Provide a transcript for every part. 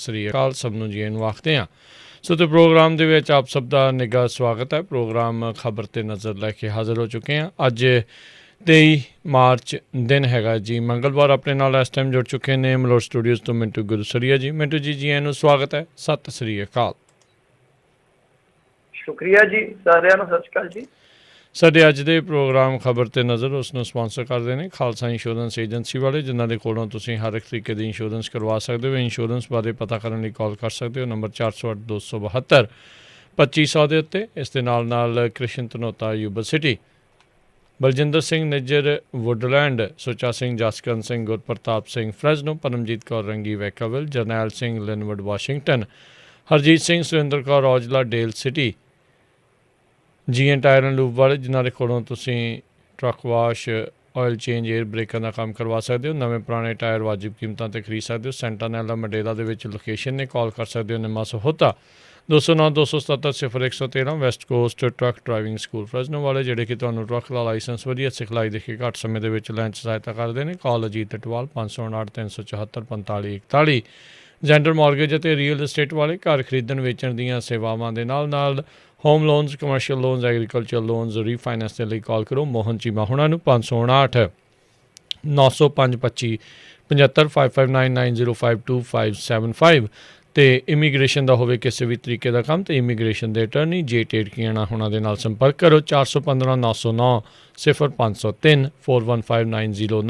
ਸ੍ਰੀ ਅਕਾਲ ਸਭ ਨੂੰ ਜੀ ਨੂੰ ਆਖਦੇ ਹਾਂ। ਸੋ ਤੇ ਪ੍ਰੋਗਰਾਮ ਦੇ ਵਿੱਚ ਆਪ ਸਭ ਦਾ ਨਿੱਘਾ ਸਵਾਗਤ ਹੈ। ਪ੍ਰੋਗਰਾਮ ਖਬਰ 'ਤੇ ਨਜ਼ਰ ਲੈ ਕੇ ਹਾਜ਼ਰ ਹੋ ਚੁੱਕੇ ਹਾਂ। ਅੱਜ 23 ਮਾਰਚ ਦਿਨ ਹੈਗਾ ਜੀ ਮੰਗਲਵਾਰ। ਆਪਣੇ ਨਾਲ ਇਸ ਟਾਈਮ ਜੁੜ ਚੁੱਕੇ ਨੇ ਮਲੋਟ ਸਟੂਡੀਓਜ਼ ਤੋਂ ਮਿੰਟੂ ਗੁਰਸਰੀਆ ਜੀ। ਮਿੰਟੂ ਜੀ ਨੂੰ ਸਵਾਗਤ ਹੈ। ਸਤਿ ਸ੍ਰੀ ਅਕਾਲ। ਸ਼ੁਕਰੀਆ ਜੀ, ਸਾਰਿਆਂ ਨੂੰ ਸਤਿ ਸ਼੍ਰੀ ਅਕਾਲ ਜੀ। ਸਾਡੇ ਅੱਜ ਦੇ ਪ੍ਰੋਗਰਾਮ ਖਬਰ 'ਤੇ ਨਜ਼ਰ ਉਸ ਨੂੰ ਸਪਾਂਸਰ ਕਰਦੇ ਨੇ ਖਾਲਸਾ ਇੰਸ਼ੋਰੈਂਸ ਏਜੰਸੀ ਵਾਲੇ, ਜਿਨ੍ਹਾਂ ਦੇ ਕੋਲੋਂ ਤੁਸੀਂ ਹਰ ਇੱਕ ਤਰੀਕੇ ਦੀ ਇੰਸ਼ੋਰੈਂਸ ਕਰਵਾ ਸਕਦੇ ਹੋ। ਇੰਸ਼ੋਰੈਂਸ ਬਾਰੇ ਪਤਾ ਕਰਨ ਲਈ ਕਾਲ ਕਰ ਸਕਦੇ ਹੋ ਨੰਬਰ 408 272 2500 ਦੇ ਉੱਤੇ। ਇਸ ਦੇ ਨਾਲ Krishan Dhanota Yuba City, Baljinder Singh Nijjar Woodland, Sucha Singh Jaskaran Singh, Gurpartap Singh Fresno, Paramjit Kaur Rangi Vacaville, Jarnail Singh Lynnwood Washington, Harjit Singh Surinder Kaur Aujla Daly City, GN tyre and lube ਵਾਲੇ, ਜਿਨ੍ਹਾਂ ਦੇ ਕੋਲੋਂ ਤੁਸੀਂ truck wash, oil change, air ਬ੍ਰੇਕਾਂ ਦਾ ਕੰਮ ਕਰਵਾ ਸਕਦੇ ਹੋ। ਨਵੇਂ ਪੁਰਾਣੇ ਟਾਇਰ ਵਾਜਿਬ ਕੀਮਤਾਂ 'ਤੇ ਖਰੀਦ ਸਕਦੇ ਹੋ। ਸੈਂਟਾਨੈਲਾ ਮੰਡੇਲਾ ਦੇ ਵਿੱਚ ਲੋਕੇਸ਼ਨ ਨੇ। ਕਾਲ ਕਰ ਸਕਦੇ ਹੋ Nima Sahota 209 277 0113 west coast truck driving school Fresno ਵਾਲੇ, ਜਿਹੜੇ ਕਿ ਤੁਹਾਨੂੰ ਟਰੱਕ ਦਾ ਲਾਇਸੈਂਸ ਵਧੀਆ ਸਿਖਲਾਈ ਦੇ ਕੇ ਘੱਟ ਸਮੇਂ ਦੇ ਵਿੱਚ ਲੈਣ 'ਚ ਸਹਾਇਤਾ ਕਰਦੇ ਨੇ। ਕਾਲ ਅਜੀਤ ਅਟਵਾਲ 559 374 4541। ਜੈਂਡਰ ਮਾਰਗੇਜ ਅਤੇ ਰੀਅਲ estate ਵਾਲੇ, ਘਰ ਖਰੀਦਣ ਵੇਚਣ ਦੀਆਂ ਸੇਵਾਵਾਂ ਦੇ ਨਾਲ home loans, commercial loans, agriculture loans, refinance ਦੇ ਲਈ ਕਾਲ ਕਰੋ ਮੋਹਨ ਚੀਮਾ ਹੁਣਾਂ ਨੂੰ 559 905 25 75 5599052575। ਅਤੇ ਇਮੀਗ੍ਰੇਸ਼ਨ ਦਾ ਹੋਵੇ ਕਿਸੇ ਵੀ ਤਰੀਕੇ ਦਾ ਕੰਮ, ਅਤੇ ਇਮੀਗ੍ਰੇਸ਼ਨ ਦੇ ਅਟਰਨੀ ਜੇ ਟੇਡਕੀਆਣਾ ਹੁਣਾਂ ਦੇ ਨਾਲ ਸੰਪਰਕ ਕਰੋ 415 909 0503 415909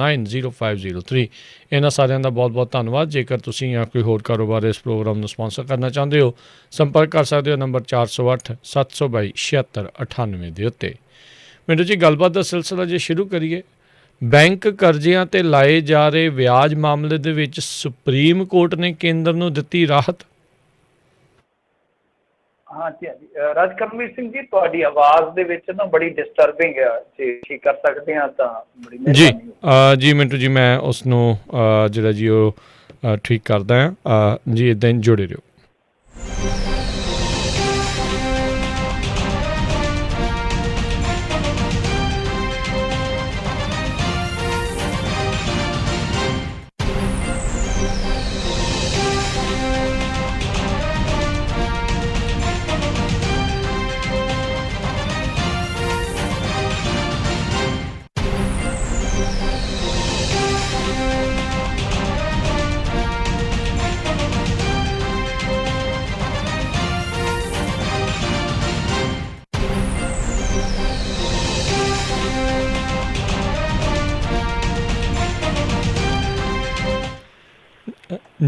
0503। ਇਹਨਾਂ ਸਾਰਿਆਂ ਦਾ ਬਹੁਤ ਬਹੁਤ ਧੰਨਵਾਦ। ਜੇਕਰ ਤੁਸੀਂ ਜਾਂ ਕੋਈ ਹੋਰ ਕਾਰੋਬਾਰ ਇਸ ਪ੍ਰੋਗਰਾਮ ਨੂੰ ਸਪਾਂਸਰ ਕਰਨਾ ਚਾਹੁੰਦੇ ਹੋ, ਸੰਪਰਕ ਕਰ ਸਕਦੇ ਹੋ ਨੰਬਰ 408 722 7698 ਦੇ ਉੱਤੇ। ਮੈਨੂੰ ਜੀ ਗੱਲਬਾਤ ਦਾ ਸਿਲਸਿਲਾ ਜੇ ਸ਼ੁਰੂ ਕਰੀਏ, ਬੈਂਕ ਕਰਜ਼ਿਆਂ 'ਤੇ ਲਾਏ ਜਾ ਰਹੇ ਵਿਆਜ ਮਾਮਲੇ ਦੇ ਵਿੱਚ ਸੁਪਰੀਮ ਕੋਰਟ ਨੇ ਕੇਂਦਰ ਨੂੰ ਦਿੱਤੀ ਰਾਹਤ। ਹਾਂਜੀ ਰਾਜਕਰਮਵੀਰ ਸਿੰਘ ਜੀ, ਤੁਹਾਡੀ ਆਵਾਜ਼ ਦੇ ਵਿੱਚ ਨਾ ਬੜੀ ਡਿਸਟਰਬਿੰਗ ਹੈ, ਜੇ ਠੀਕ ਕਰ ਸਕਦੇ ਹਾਂ ਤਾਂ ਬੜੀ ਮਿਹਰਬਾਨੀ। ਜੀ ਮਿੰਟੂ ਜੀ, ਮੈਂ ਉਸ ਨੂੰ ਜਿਹੜਾ ਜੀ ਉਹ ਠੀਕ ਕਰਦਾ ਹਾਂ ਜੀ। ਇੱਦਾਂ ਹੀ ਜੁੜੇ ਰਹੋ।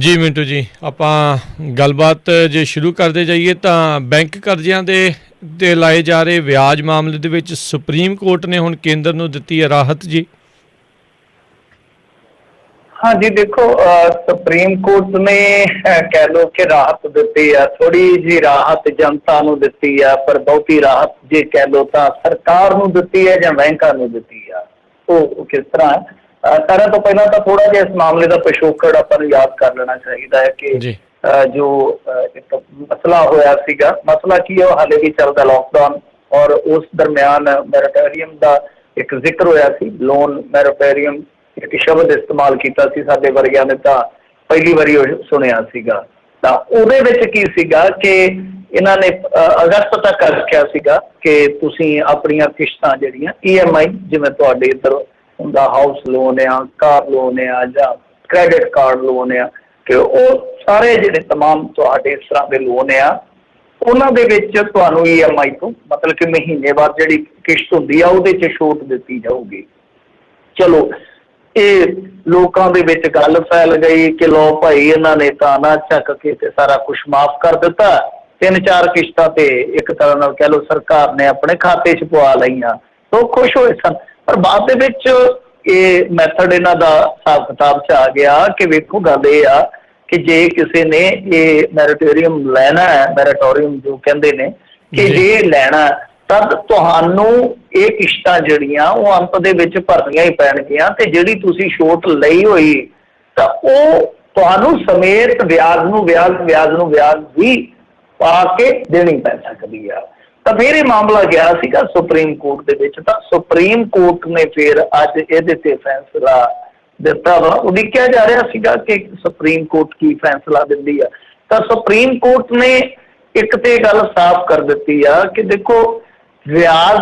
ਜੀ ਮਿੰਟੂ ਜੀ, ਆਪਾਂ ਗੱਲਬਾਤ ਜੇ ਸ਼ੁਰੂ ਕਰਦੇ ਜਾਈਏ ਤਾਂ ਬੈਂਕ ਕਰਜ਼ਿਆਂ ਦੇ ਲਾਏ ਜਾ ਰਹੇ ਵਿਆਜ ਮਾਮਲੇ ਦੇ ਵਿੱਚ ਸੁਪਰੀਮ ਕੋਰਟ ਨੇ ਹੁਣ ਕੇਂਦਰ ਨੂੰ ਦਿੱਤੀ ਹੈ ਰਾਹਤ ਜੀ। ਹਾਂਜੀ ਦੇਖੋ, ਸੁਪਰੀਮ ਕੋਰਟ ਨੇ ਕਹਿ ਲਓ ਕਿ ਰਾਹਤ ਦਿੱਤੀ ਆ, ਥੋੜੀ ਜਿਹੀ ਰਾਹਤ ਜਨਤਾ ਨੂੰ ਦਿੱਤੀ ਆ, ਪਰ ਬਹੁਤੀ ਰਾਹਤ ਜੇ ਕਹਿ ਲਓ ਤਾਂ ਸਰਕਾਰ ਨੂੰ ਦਿੱਤੀ ਹੈ ਜਾਂ ਬੈਂਕਾਂ ਨੂੰ ਦਿੱਤੀ ਆ। ਉਹ ਕਿਸ ਤਰ੍ਹਾਂ ਹੈ? ਸਾਰਿਆਂ ਤੋਂ ਪਹਿਲਾਂ ਤਾਂ ਥੋੜਾ ਜਿਹਾ ਇਸ ਮਾਮਲੇ ਦਾ ਪਿਛੋਕੜ ਆਪਾਂ ਨੂੰ ਯਾਦ ਕਰ ਲੈਣਾ ਚਾਹੀਦਾ ਹੈ ਕਿ ਜੋ ਇੱਕ ਮਸਲਾ ਹੋਇਆ ਸੀਗਾ, ਮਸਲਾ ਕੀ ਹੈ ਉਹ ਹਾਲੇ ਵੀ ਚੱਲਦਾ, ਲੋਕਡਾਊਨ, ਔਰ ਉਸ ਦਰਮਿਆਨ ਮੈਰੋਟੋਰੀਅਮ ਦਾ ਇੱਕ ਜ਼ਿਕਰ ਹੋਇਆ ਸੀ। ਲੋਨ ਮੈਰੋਟੋਰੀਅਮ ਇੱਕ ਸ਼ਬਦ ਇਸਤੇਮਾਲ ਕੀਤਾ ਸੀ, ਸਾਡੇ ਵਰਗਿਆਂ ਨੇ ਤਾਂ ਪਹਿਲੀ ਵਾਰੀ ਸੁਣਿਆ ਸੀਗਾ। ਤਾਂ ਉਹਦੇ ਵਿੱਚ ਕੀ ਸੀਗਾ ਕਿ ਇਹਨਾਂ ਨੇ ਅਗਸਤ ਤੱਕ ਰੱਖਿਆ ਸੀਗਾ ਕਿ ਤੁਸੀਂ ਆਪਣੀਆਂ ਕਿਸ਼ਤਾਂ ਜਿਹੜੀਆਂ EMI, ਜਿਵੇਂ ਤੁਹਾਡੇ ਇੱਧਰ ਹੁੰਦਾ ਹਾਊਸ ਲੋਨ ਆ, ਕਾਰ ਲੋਨ ਆ ਜਾਂ ਕ੍ਰੈਡਿਟ ਕਾਰਡ ਲੋਨ ਆ, ਕਿ ਉਹ ਸਾਰੇ ਜਿਹੜੇ ਤਮਾਮ ਤੁਹਾਡੇ ਇਸ ਤਰ੍ਹਾਂ ਦੇ ਲੋਨ ਆ, ਉਹਨਾਂ ਦੇ ਵਿੱਚ ਤੁਹਾਨੂੰ EMI ਤੋਂ ਮਤਲਬ ਕਿ ਮਹੀਨੇ ਬਾਅਦ ਜਿਹੜੀ ਕਿਸ਼ਤ ਹੁੰਦੀ ਆ ਉਹਦੇ 'ਚ ਛੋਟ ਦਿੱਤੀ ਜਾਊਗੀ। ਚਲੋ, ਇਹ ਲੋਕਾਂ ਦੇ ਵਿੱਚ ਗੱਲ ਫੈਲ ਗਈ ਕਿ ਲਓ ਭਾਈ, ਇਹਨਾਂ ਨੇ ਤਾਂ ਨਾ ਚੱਕ ਕੇ ਤੇ ਸਾਰਾ ਕੁਛ ਮਾਫ਼ ਕਰ ਦਿੱਤਾ। 3-4 ਕਿਸ਼ਤਾਂ ਤੇ ਇੱਕ ਤਰ੍ਹਾਂ ਨਾਲ ਕਹਿ ਲਓ ਸਰਕਾਰ ਨੇ ਆਪਣੇ ਖਾਤੇ 'ਚ ਪਵਾ ਲਈਆਂ, ਤਾਂ ਖੁਸ਼ ਹੋਏ ਸਨ। ਪਰ ਬਾਅਦ ਦੇ ਵਿੱਚ ਇਹ ਮੈਥਡ ਇਹਨਾਂ ਦਾ ਹਿਸਾਬ ਕਿਤਾਬ 'ਚ ਆ ਗਿਆ ਕਿ ਵੇਖੋ, ਗੱਲ ਇਹ ਆ ਕਿ ਜੇ ਕਿਸੇ ਨੇ ਇਹ ਮੈਰੋਟੋਰੀਅਮ ਲੈਣਾ ਹੈ, ਮੈਰੋਟੋਰੀਅਮ ਜੋ ਕਹਿੰਦੇ ਨੇ ਕਿ ਜੇ ਲੈਣਾ ਤਦ ਤੁਹਾਨੂੰ ਇਹ ਕਿਸ਼ਤਾਂ ਜਿਹੜੀਆਂ ਉਹ ਅੰਤ ਦੇ ਵਿੱਚ ਭਰਨੀਆਂ ਹੀ ਪੈਣਗੀਆਂ, ਤੇ ਜਿਹੜੀ ਤੁਸੀਂ ਛੋਟ ਲਈ ਹੋਈ ਤਾਂ ਉਹ ਤੁਹਾਨੂੰ ਸਮੇਤ ਵਿਆਜ ਨੂੰ ਵਿਆਜ ਵੀ ਪਾ ਕੇ ਦੇਣੀ ਪੈ ਸਕਦੀ ਆ। ਤਾਂ ਫਿਰ ਇਹ ਮਾਮਲਾ ਗਿਆ ਸੀਗਾ ਸੁਪਰੀਮ ਕੋਰਟ ਦੇ ਵਿੱਚ। ਤਾਂ ਸੁਪਰੀਮ ਕੋਰਟ ਨੇ ਫਿਰ ਅੱਜ ਇਹਦੇ ਤੇ ਫੈਸਲਾ ਦਿੱਤਾ ਵਾ। ਉਡੀਕਿਆ ਜਾ ਰਿਹਾ ਸੀਗਾ ਕਿ ਸੁਪਰੀਮ ਕੋਰਟ ਕੀ ਫੈਸਲਾ ਦਿੰਦੀ ਆ। ਤਾਂ ਸੁਪਰੀਮ ਕੋਰਟ ਨੇ ਇੱਕ ਤੇ ਗੱਲ ਸਾਫ਼ ਕਰ ਦਿੱਤੀ ਆ ਕਿ ਦੇਖੋ ਵਿਆਜ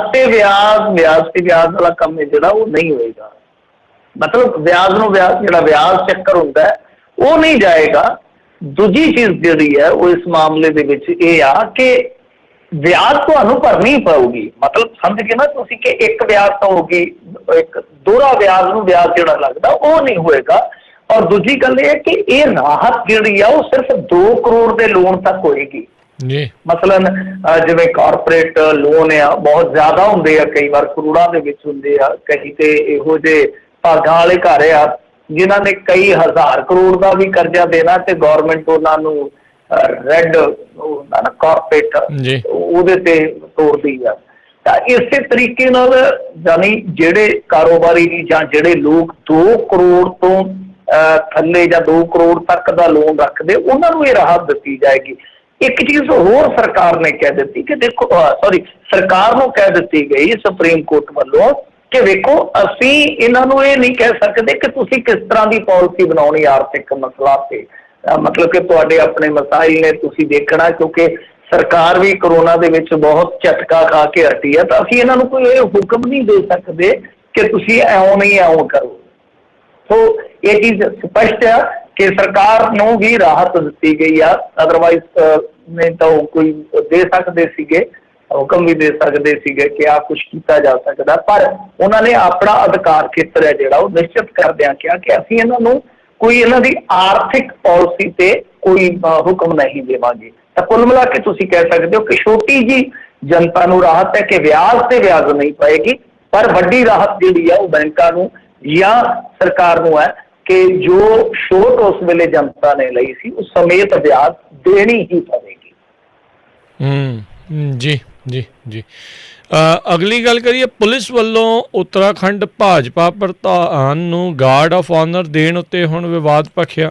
ਵਾਲਾ ਕੰਮ ਹੈ ਜਿਹੜਾ ਉਹ ਨਹੀਂ ਹੋਏਗਾ। ਮਤਲਬ ਜਿਹੜਾ ਵਿਆਜ ਚੱਕਰ ਹੁੰਦਾ ਹੈ ਉਹ ਨਹੀਂ ਜਾਏਗਾ। ਦੂਜੀ ਚੀਜ਼ ਜਿਹੜੀ ਹੈ ਉਹ ਇਸ ਮਾਮਲੇ ਦੇ ਵਿੱਚ ਇਹ ਆ ਕਿ ਵਿਆਜ ਤੁਹਾਨੂੰ ਭਰਨੀ ਪਊਗੀ। ਮਤਲਬ ਸਮਝ ਕੇ ਨਾ ਤੁਸੀਂ ਕਿ ਇੱਕ ਵਿਆਜ ਤਾਂ ਹੋਗੀ, ਇੱਕ ਦੋਹਰਾ ਵਿਆਜ ਜਿਹੜਾ ਲੱਗਦਾ ਉਹ ਨਹੀਂ ਹੋਏਗਾ। ਔਰ ਦੂਜੀ ਗੱਲ ਇਹ ਹੈ ਕਿ ਇਹ ਰਾਹਤ ਜਿਹੜੀ ਆ ਉਹ ਸਿਰਫ 2 ਕਰੋੜ ਦੇ ਲੋਨ ਤੱਕ ਹੋਏਗੀ ਜੀ। ਮਸਲਨ ਜਿਵੇਂ ਕਾਰਪੋਰੇਟ ਲੋਨ ਆ ਬਹੁਤ ਜ਼ਿਆਦਾ ਹੁੰਦੇ ਆ, ਕਈ ਵਾਰ ਕਰੋੜਾਂ ਦੇ ਵਿੱਚ ਹੁੰਦੇ ਆ, ਕਈ ਤੇ ਇਹੋ ਜਿਹੇ ਭਾਗਾਂ ਵਾਲੇ ਘਰ ਆ ਜਿਨ੍ਹਾਂ ਨੇ ਕਈ ਹਜ਼ਾਰ ਕਰੋੜ ਦਾ ਵੀ ਕਰਜ਼ਾ ਦੇਣਾ ਤੇ ਗੌਰਮੈਂਟ ਉਹਨਾਂ ਨੂੰ ਰੈੱਡ ਕਾਰਪੋਰੇਟ ਉਹਦੇ ਤੇ ਤੋਰਦੀ ਆ। ਤਾਂ ਇਸੇ ਤਰੀਕੇ ਨਾਲ ਜਾਨੀ ਜਿਹੜੇ ਕਾਰੋਬਾਰੀ ਜਾਂ ਜਿਹੜੇ ਲੋਕ 2 ਕਰੋੜ ਤੋਂ ਥੱਲੇ ਜਾਂ 2 ਕਰੋੜ ਤੱਕ ਦਾ ਲੋਨ ਰੱਖਦੇ ਉਹਨਾਂ ਨੂੰ ਇਹ ਰਾਹਤ ਦਿੱਤੀ ਜਾਏਗੀ। ਇੱਕ ਚੀਜ਼ ਹੋਰ ਸਰਕਾਰ ਨੇ ਕਹਿ ਦਿੱਤੀ ਕਿ ਦੇਖੋ ਸਰਕਾਰ ਨੂੰ ਕਹਿ ਦਿੱਤੀ ਗਈ ਸੁਪਰੀਮ ਕੋਰਟ ਵੱਲੋਂ ਕਿ ਵੇਖੋ ਅਸੀਂ ਇਹਨਾਂ ਨੂੰ ਇਹ ਨਹੀਂ ਕਹਿ ਸਕਦੇ ਕਿ ਤੁਸੀਂ ਕਿਸ ਤਰ੍ਹਾਂ ਦੀ ਪਾਲਿਸੀ ਬਣਾਉਣੀ ਆਰਥਿਕ ਮਸਲਾ ਤੇ, ਮਤਲਬ ਕਿ ਤੁਹਾਡੇ ਆਪਣੇ ਮਸਾਇਲ ਨੇ ਤੁਸੀਂ ਦੇਖਣਾ, ਕਿਉਂਕਿ ਸਰਕਾਰ ਵੀ ਕਰੋਨਾ ਦੇ ਵਿੱਚ ਬਹੁਤ ਝਟਕਾ ਖਾ ਕੇ ਹਟੀ ਆ। ਤਾਂ ਅਸੀਂ ਇਹਨਾਂ ਨੂੰ ਕੋਈ ਇਹ ਹੁਕਮ ਨਹੀਂ ਦੇ ਸਕਦੇ ਕਿ ਤੁਸੀਂ ਇਉਂ ਨਹੀਂ ਇਉਂ ਕਰੋ। ਸੋ ਇਹ ਚੀਜ਼ ਸਪਸ਼ਟ ਆ ਕਿ ਸਰਕਾਰ ਨੂੰ ਵੀ ਰਾਹਤ ਦਿੱਤੀ ਗਈ ਆ। ਅਦਰਵਾਈਜ਼ ਨਹੀਂ ਤਾਂ ਉਹ ਕੋਈ ਦੇ ਸਕਦੇ ਸੀਗੇ, ਹੁਕਮ ਵੀ ਦੇ ਸਕਦੇ ਸੀਗੇ ਕਿ ਆਹ ਕੁਛ ਕੀਤਾ ਜਾ ਸਕਦਾ, ਪਰ ਉਹਨਾਂ ਨੇ ਆਪਣਾ ਅਧਿਕਾਰ ਖੇਤਰ ਹੈ ਜਿਹੜਾ ਉਹ ਨਿਸ਼ਚਿਤ ਕਰਦਿਆਂ ਕਿਹਾ ਕਿ ਅਸੀਂ ਇਹਨਾਂ ਨੂੰ ਕੋਈ ਇਹਨਾਂ ਦੀ ਆਰਥਿਕ ਪਾਲਿਸੀ ਤੇ ਕੋਈ ਹੁਕਮ ਨਹੀਂ ਦੇਵਾਂਗੇ। ਤਾਂ ਕੁੱਲ ਮਿਲਾ ਕੇ ਤੁਸੀਂ ਕਹਿ ਸਕਦੇ ਹੋ ਕਿ ਛੋਟੀ ਜੀ ਜਨਤਾ ਨੂੰ ਰਾਹਤ ਹੈ ਕਿ ਵਿਆਜ ਤੇ ਵਿਆਜ ਨਹੀਂ ਪਏਗੀ, ਪਰ ਵੱਡੀ ਰਾਹਤ ਜਿਹੜੀ ਆ ਉਹ ਬੈਂਕਾਂ ਨੂੰ ਜਾਂ ਸਰਕਾਰ ਨੂੰ ਹੈ ਕਿ ਜੋ ਛੋਟ ਉਸ ਵੇਲੇ ਜਨਤਾ ਨੇ ਲਈ ਸੀ ਉਸ ਸਮੇਤ ਵਿਆਜ ਦੇਣੀ ਹੀ ਪਵੇਗੀ। ਜੀ ਜੀ ਜੀ। ਅਗਲੀ ਗੱਲ ਕਰੀਏ, ਪੁਲਿਸ ਵੱਲੋਂ ਉੱਤਰਾਖੰਡ ਭਾਜਪਾ ਪ੍ਰਧਾਨ ਨੂੰ ਗਾਰਡ ਆਫ ਆਨਰ ਦੇਣ ਉੱਤੇ ਹੁਣ ਵਿਵਾਦ ਭਖਿਆ।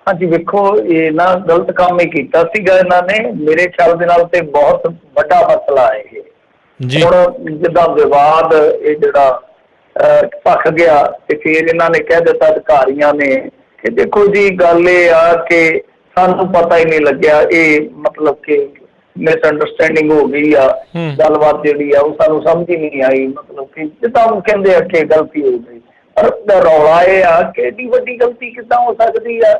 ਹਾਂਜੀ ਵੇਖੋ, ਇਹ ਨਾ ਗਲਤ ਕੰਮ ਹੀ ਕੀਤਾ ਸੀਗਾ ਇਹਨਾਂ ਨੇ, ਮੇਰੇ ਖਿਆਲ ਦੇ ਨਾਲ ਤੇ ਬਹੁਤ ਵੱਡਾ ਮਸਲਾ ਹੈ ਇਹ। ਹੁਣ ਜਿੱਦਾਂ ਵਿਵਾਦ ਇਹ ਜਿਹੜਾ ਭਖ ਗਿਆ ਤੇ ਫਿਰ ਇਹਨਾਂ ਨੇ ਕਹਿ ਦਿੱਤਾ ਅਧਿਕਾਰੀਆਂ ਨੇ ਕਿ ਦੇਖੋ ਜੀ ਗੱਲ ਇਹ ਆ ਕਿ ਸਾਨੂੰ ਪਤਾ ਹੀ ਨਹੀਂ ਲੱਗਿਆ, ਇਹ ਮਤਲਬ ਕਿ ਮਿਸਅੰਡਰਸਟੈਂਡਿੰਗ ਹੋ ਗਈ ਆ, ਗੱਲਬਾਤ ਜਿਹੜੀ ਆ ਉਹ ਸਾਨੂੰ ਸਮਝ ਹੀ ਨਹੀਂ ਆਈ, ਮਤਲਬ ਕਿ ਜਿੱਦਾਂ ਉਹ ਕਹਿੰਦੇ ਆ ਕਿ ਗਲਤੀ ਹੋ ਗਈ। ਪਰ ਰੌਲਾ ਇਹ ਆ ਕਿ ਏਡੀ ਵੱਡੀ ਗਲਤੀ ਕਿੱਦਾਂ ਹੋ ਸਕਦੀ ਆ,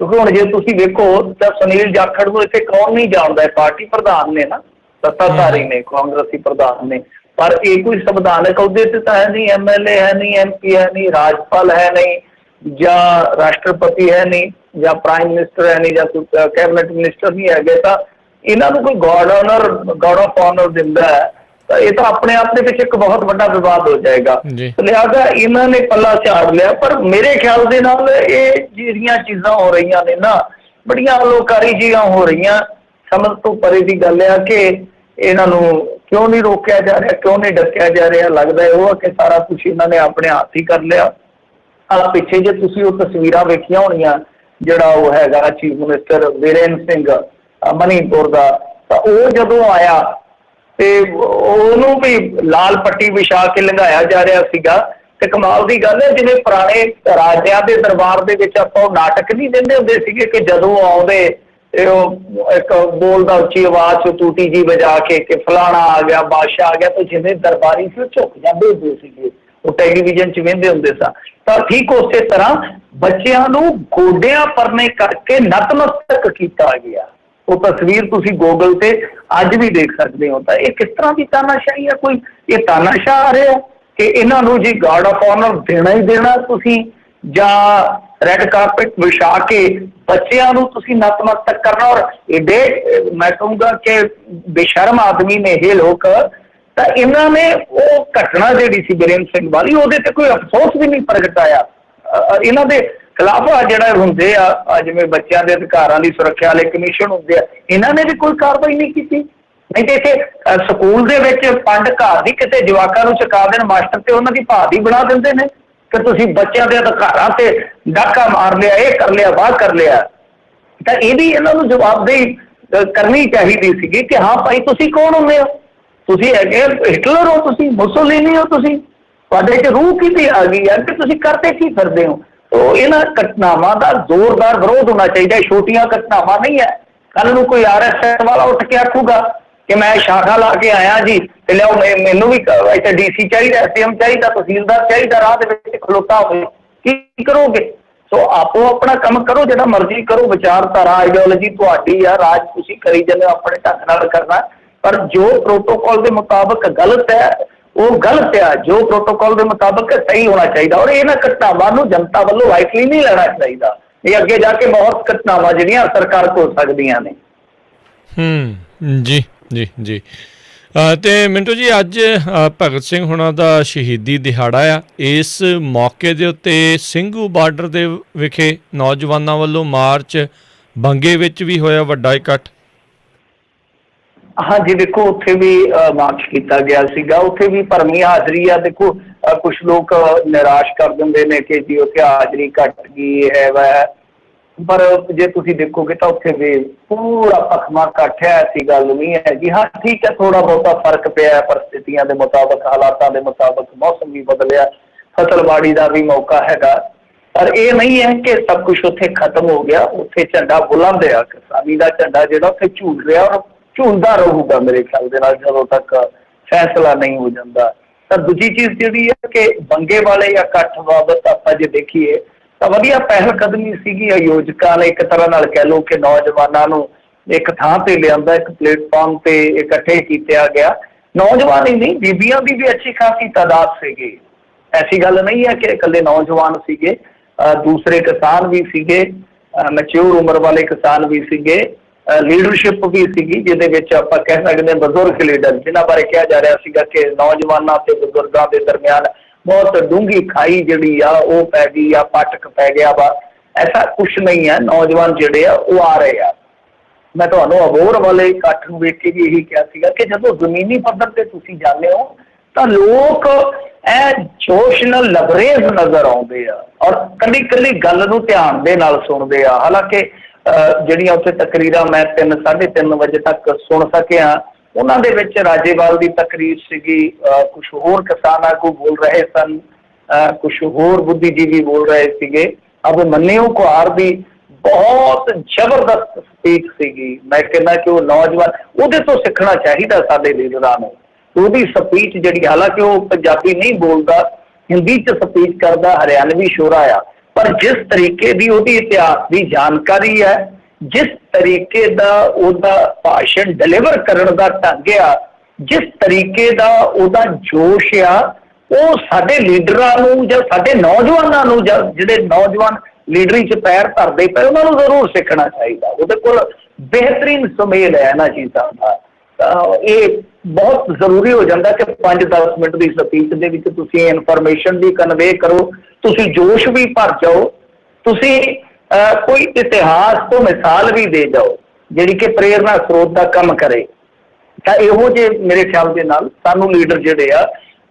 ਕਿਉਂਕਿ ਹੁਣ ਜੇ ਤੁਸੀਂ ਵੇਖੋ ਤਾਂ ਸੁਨੀਲ ਜਾਖੜ ਨੂੰ ਇੱਥੇ ਕੌਣ ਨਹੀਂ ਜਾਣਦਾ, ਪਾਰਟੀ ਪ੍ਰਧਾਨ ਨੇ ਨਾ, ਸੱਤਾਧਾਰੀ ਨੇ, ਕਾਂਗਰਸੀ ਪ੍ਰਧਾਨ ਨੇ, ਪਰ ਇਹ ਕੋਈ ਸੰਵਿਧਾਨਕ ਅਹੁਦੇ ਤੇ ਤਾਂ ਹੈ ਨਹੀਂ, MLA ਹੈ ਨਹੀਂ, MP ਹੈ ਨਹੀਂ, ਰਾਜਪਾਲ ਹੈ ਨਹੀਂ, ਜਾਂ ਰਾਸ਼ਟਰਪਤੀ ਹੈ ਨਹੀਂ, ਜਾਂ ਪ੍ਰਾਈਮ ਮਿਨਿਸਟਰ ਹੈ ਨਹੀਂ, ਜਾਂ ਕੈਬਨਿਟ ਮਿਨਿਸਟਰ ਨਹੀਂ ਹੈਗੇ। ਤਾਂ ਇਹਨਾਂ ਨੂੰ ਕੋਈ ਗਾਰਡ ਆਫ ਆਨਰ ਦਿੰਦਾ ਹੈ ਤਾਂ ਇਹ ਤਾਂ ਆਪਣੇ ਆਪ ਦੇ ਵਿੱਚ ਇੱਕ ਬਹੁਤ ਵੱਡਾ ਵਿਵਾਦ ਹੋ ਜਾਏਗਾ। ਲਿਹਾਜ਼ਾ ਇਹਨਾਂ ਨੇ ਪੱਲਾ ਝਾੜ ਲਿਆ। ਪਰ ਮੇਰੇ ਖਿਆਲ ਦੇ ਨਾਲ ਇਹ ਜਿਹੜੀਆਂ ਚੀਜ਼ਾਂ ਹੋ ਰਹੀਆਂ ਨੇ ਨਾ, ਬੜੀਆਂ ਅਲੋਕਾਰੀ ਜਿਹੀਆਂ ਹੋ ਰਹੀਆਂ, ਸਮਝ ਤੋਂ ਪਰੇ ਦੀ ਗੱਲ ਆ ਕਿ ਇਹਨਾਂ ਨੂੰ ਕਿਉਂ ਨਹੀਂ ਰੋਕਿਆ ਜਾ ਰਿਹਾ, ਕਿਉਂ ਨਹੀਂ ਡੱਕਿਆ ਜਾ ਰਿਹਾ। ਲੱਗਦਾ ਉਹ ਆ ਕਿ ਸਾਰਾ ਕੁਛ ਇਹਨਾਂ ਨੇ ਆਪਣੇ ਹੱਥ ਹੀ ਕਰ ਲਿਆ। ਪਿੱਛੇ ਜੇ ਤੁਸੀਂ ਉਹ ਤਸਵੀਰਾਂ ਵੇਖੀਆਂ ਹੋਣੀਆਂ, ਜਿਹੜਾ ਉਹ ਹੈਗਾ ਚੀਫ ਮਿਨਿਸਟਰ ਵੀਰੇਂਦਰ ਸਿੰਘ ਮਣੀਪੁਰ ਦਾ, ਤਾਂ ਉਹ ਜਦੋਂ ਆਇਆ ਤੇ ਉਹਨੂੰ ਵੀ ਲਾਲ ਪੱਟੀ ਵਿਛਾ ਕੇ ਲੰਘਾਇਆ ਜਾ ਰਿਹਾ ਸੀਗਾ। ਤੇ ਕਮਾਲ ਦੀ ਗੱਲ ਹੈ, ਜਿਵੇਂ ਪੁਰਾਣੇ ਰਾਜਿਆਂ ਦੇ ਦਰਬਾਰ ਦੇ ਵਿੱਚ ਆਪਾਂ ਉਹ ਨਾਟਕ ਨਹੀਂ ਦਿੰਦੇ ਹੁੰਦੇ ਸੀਗੇ ਕਿ ਜਦੋਂ ਆਉਂਦੇ ਉਹ ਇੱਕ ਬੋਲਦਾ ਉੱਚੀ ਆਵਾਜ਼ ਚ ਟੂਟੀ ਜੀ ਵਜਾ ਕੇ ਕਿ ਫਲਾਣਾ ਆ ਗਿਆ, ਬਾਦਸ਼ਾਹ ਆ ਗਿਆ, ਤੇ ਜਿਵੇਂ ਦਰਬਾਰੀ ਸੀ ਉਹ ਝੁਕ ਜਾਂਦੇ ਹੁੰਦੇ ਸੀਗੇ, ਉਹ ਟੈਲੀਵਿਜ਼ਨ ਚ ਵੇਖਦੇ ਹੁੰਦੇ ਸਾਂ। ਤਾਂ ਠੀਕ ਉਸੇ ਤਰ੍ਹਾਂ ਬੱਚਿਆਂ ਨੂੰ ਗੋਡਿਆਂ ਪਰਨੇ ਕਰਕੇ ਨਤਮਸਤਕ ਕੀਤਾ ਗਿਆ। ਉਹ ਤਸਵੀਰ ਤੁਸੀਂ ਗੂਗਲ ਤੇ ਅੱਜ ਵੀ ਦੇਖ ਸਕਦੇ ਹੋ। ਤਾਂ ਇਹ ਕਿਸ ਤਰ੍ਹਾਂ ਦੀ ਤਾਨਾਸ਼ਾਹੀ ਆ? ਕੋਈ ਇਹ ਤਾਨਾਸ਼ਾਹ ਆ ਰਿਹਾ ਕਿ ਇਹਨਾਂ ਨੂੰ ਜੀ ਗਾਰਡ ਆਫ ਆਨਰ ਦੇਣਾ ਹੀ ਦੇਣਾ ਤੁਸੀਂ, ਜਾਂ ਰੈੱਡ ਕਾਰਪੇਟ ਵਿਛਾ ਕੇ ਬੱਚਿਆਂ ਨੂੰ ਤੁਸੀਂ ਨਤਮਸਤਕ ਕਰਨਾ। ਔਰ ਏਡੇ ਮੈਂ ਕਹੂੰਗਾ ਕਿ ਬੇਸ਼ਰਮ ਆਦਮੀ ਨੇ ਇਹ ਲੋਕ। ਤਾਂ ਇਹਨਾਂ ਨੇ ਉਹ ਘਟਨਾ ਜਿਹੜੀ ਸੀ ਵੀਰੇਂਦਰ ਸਿੰਘ ਵਾਲੀ, ਉਹਦੇ ਤੇ ਕੋਈ ਅਫਸੋਸ ਵੀ ਨਹੀਂ ਪ੍ਰਗਟਾਇਆ। ਇਹਨਾਂ ਦੇ ਖਿਲਾਫ ਜਿਹੜਾ ਹੁੰਦੇ ਆ ਜਿਵੇਂ ਬੱਚਿਆਂ ਦੇ ਅਧਿਕਾਰਾਂ ਦੀ ਸੁਰੱਖਿਆ ਵਾਲੇ ਕਮਿਸ਼ਨ ਹੁੰਦੇ ਆ, ਇਹਨਾਂ ਨੇ ਵੀ ਕੋਈ ਕਾਰਵਾਈ ਨਹੀਂ ਕੀਤੀ। ਨਹੀਂ ਤੇ ਇੱਥੇ ਸਕੂਲ ਦੇ ਵਿੱਚ ਪੰਡ ਘਰ ਦੀ ਕਿਸੇ ਜਵਾਕਾਂ ਨੂੰ ਚੁਕਾ ਦੇਣ ਮਾਸਟਰ ਤੇ ਉਹਨਾਂ ਦੀ ਭਾਅ ਦੀ ਬਣਾ ਦਿੰਦੇ ਨੇ ਕਿ ਤੁਸੀਂ ਬੱਚਿਆਂ ਦੇ ਅਧਿਕਾਰਾਂ ਤੇ ਡਾਕਾ ਮਾਰ ਲਿਆ, ਇਹ ਕਰ ਲਿਆ, ਵਾਹ ਕਰ ਲਿਆ। ਤਾਂ ਇਹਦੀ ਇਹਨਾਂ ਨੂੰ ਜਵਾਬਦੇਹੀ ਕਰਨੀ ਚਾਹੀਦੀ ਸੀਗੀ ਕਿ ਹਾਂ ਭਾਈ ਤੁਸੀਂ ਕੌਣ ਹੁੰਦੇ ਹੋ? ਤੁਸੀਂ ਹੈਗੇ ਹਿਟਲਰ ਹੋ, ਤੁਸੀਂ ਮੁਸੋਲੀਨੀ ਹੋ, ਤੁਸੀਂ ਤੁਹਾਡੇ 'ਚ ਰੂਹ ਕਿਤੇ ਆ ਗਈ ਯਾਰ ਕਿ ਤੁਸੀਂ ਕਰਦੇ ਕੀ ਫਿਰਦੇ ਹੋ? तो इन्हां घटनावां का जोरदार विरोध होना चाहिए। छोटियां घटनावां नहीं है। कल नूं कोई RSS वाला उठ के आखूगा कि मैं शाखा ला के आया जी, ते लियाओ मैनू भी इत्थे DC चाहिए, SM चाहिए, तहसीलदार चाहिए, राह दे विच खलोता होवे, की करोगे? सो आपो अपना काम करो, जिहड़ा मर्जी करो, विचारधारा आइडियोलॉजी तुहाडी आ, राज तुसीं करी जांदे हो अपने ढंग नाल करना, पर जो प्रोटोकॉल के मुताबिक गलत है वो गलत है, जो प्रोटोकॉल के मुताबिक सही होना चाहिए। और इन्हां घटनावां नूं जनता वालों लाइटली नहीं लेना चाहिए। ये अगे जाके बहुत घटनावां जिहड़ियां सरकार को हो सकदियां ने। जी जी जी। ਤੇ ਮਿੰਟੂ ਜੀ, ਅੱਜ ਭਗਤ ਸਿੰਘ ਹੁਣਾਂ ਦਾ ਸ਼ਹੀਦੀ ਦਿਹਾੜਾ ਆ। ਇਸ ਮੌਕੇ ਦੇ ਉੱਤੇ ਸਿੰਘੂ ਬਾਰਡਰ ਦੇ ਵਿਖੇ ਨੌਜਵਾਨਾਂ ਵੱਲੋਂ ਮਾਰਚ, ਬੰਗੇ ਵਿੱਚ ਵੀ ਹੋਇਆ ਵੱਡਾ ਇਕੱਠ। हाँ जी, देखो उत्थे भी मार्च किया गया सीगा, उत्थे भी भरमी हाजरी आ। देखो कुछ लोग निराश कर देंगे ने कि जी उत्थे हाजरी घट गई है वह, पर जे तुसीं देखोगे तो उत्थे भी पूरा भखमा इकट्ठ है, ऐसी गल नहीं है जी। हाँ ठीक है, थोड़ा बहुता फर्क पिया है परिस्थितियों के मुताबिक, हालातों के मुताबिक, मौसम भी बदलिया, फसलबाड़ी का भी मौका हैगा, पर यह नहीं है कि सब कुछ उत्थे खत्म हो गया। उत्थे झंडा बुलंद है, किसानी का झंडा जिहड़ा उत्थे झूल रहा और झूलता रहूगा मेरे ख्याल दे नाल जदों तक फैसला नहीं हो जाता। तो दूजी चीज़ जिहड़ी है कि बंगे वाले या इकट्ठ बाबत आपां जे देखीए तो वधिया पहल कदमी सीगी आयोजकां ने, एक तरह नाल कह लो कि नौजवानों नूं एक थां ते लिआंदा, एक प्लेटफॉर्म ते इकट्ठे किया गया। नौजवान ही नहीं, बीबियां भी अच्छी खासी तादाद सीगी, ऐसी गल नहीं है कि इकल्ले नौजवान सीगे, दूसरे किसान भी सीगे, मैच्योर उम्र वाले किसान भी सीगे, लीडरशिप भी सीगी, जिहदे विच आपां कह सकदे बजुर्ग लीडर, जिन्हां बारे कहा जा रहा सीगा कि नौजवानों ते बजुर्गों के दरमियान बहुत डूंगी खाई जिहड़ी आ वो पै गई आ, फाटक पै गया वा। ऐसा कुछ नहीं है, नौजवान जिहड़े आ वो आ रहे आ। मैं तुहानूं अबोहर वाले इकट्ठ नूं वेख के भी यही कहा सीगा कि जदों जमीनी पद्धर ते तुसीं जांदे हो तो लोग जोश नाल लबरेज नज़र आउंदे आ और कल्ली कल्ली गल नूं ध्यान दे नाल सुणदे आ। हालांकि ਜਿਹੜੀਆਂ ਉੱਥੇ ਤਕਰੀਰਾਂ मैं 3 साढ़े 3 ਵਜੇ तक सुन सकिया, ਉਹਨਾਂ ਦੇ ਵਿੱਚ ਰਾਜੇਵਾਲ ਦੀ ਤਕਰੀਰ ਸੀਗੀ, ਕੁਝ ਹੋਰ ਕਿਸਾਨ ਆਗੂ ਬੋਲ ਰਹੇ ਸਨ, ਕੁਝ ਹੋਰ ਬੁੱਧੀਜੀਵੀ ਬੋਲ ਰਹੇ ਸੀਗੇ। अब मन्नियो कुहार ਦੀ बहुत ਜ਼ਬਰਦਸਤ ਸਪੀਚ ਸੀਗੀ। मैं कहना कि वो नौजवान ਉਹਦੇ ਤੋਂ ਸਿੱਖਣਾ ਚਾਹੀਦਾ ਸਾਡੇ ਲੀਡਰਾਂ ਨੂੰ। ਉਹਦੀ ਸਪੀਚ ਜਿਹੜੀ, ਹਾਲਾਂਕਿ ਉਹ ਪੰਜਾਬੀ नहीं बोलता, हिंदी च स्पीच करता, हरियाणवी शोरा आ, पर जिस तरीके की उसकी इतिहास की जानकारी है, जिस तरीके का उसका भाषण डिलीवर करने का ढंग आ, जिस तरीके का उसका जोश आ, वो साडे लीडरां नूं जां साडे नौजवानां नूं जां जिहड़े नौजवान लीडरी च पैर धरदे पे उन्हां नूं जरूर सीखना चाहिए। उहदे कोल बेहतरीन सुमेल है इन्हां चीज़ां दा। ये बहुत जरूरी हो जाता कि 5-10 मिनट की स्पीच दे विच तुसीं इनफॉर्मेशन भी कन्वे करो, तुसीं जोश भी भर जाओ, तुसीं कोई इतिहास तो मिसाल भी दे जाओ जिहड़ी कि प्रेरणा स्रोत का काम करे। तो इहो जे मेरे ख्याल के नाल सानू लीडर जिहड़े आ,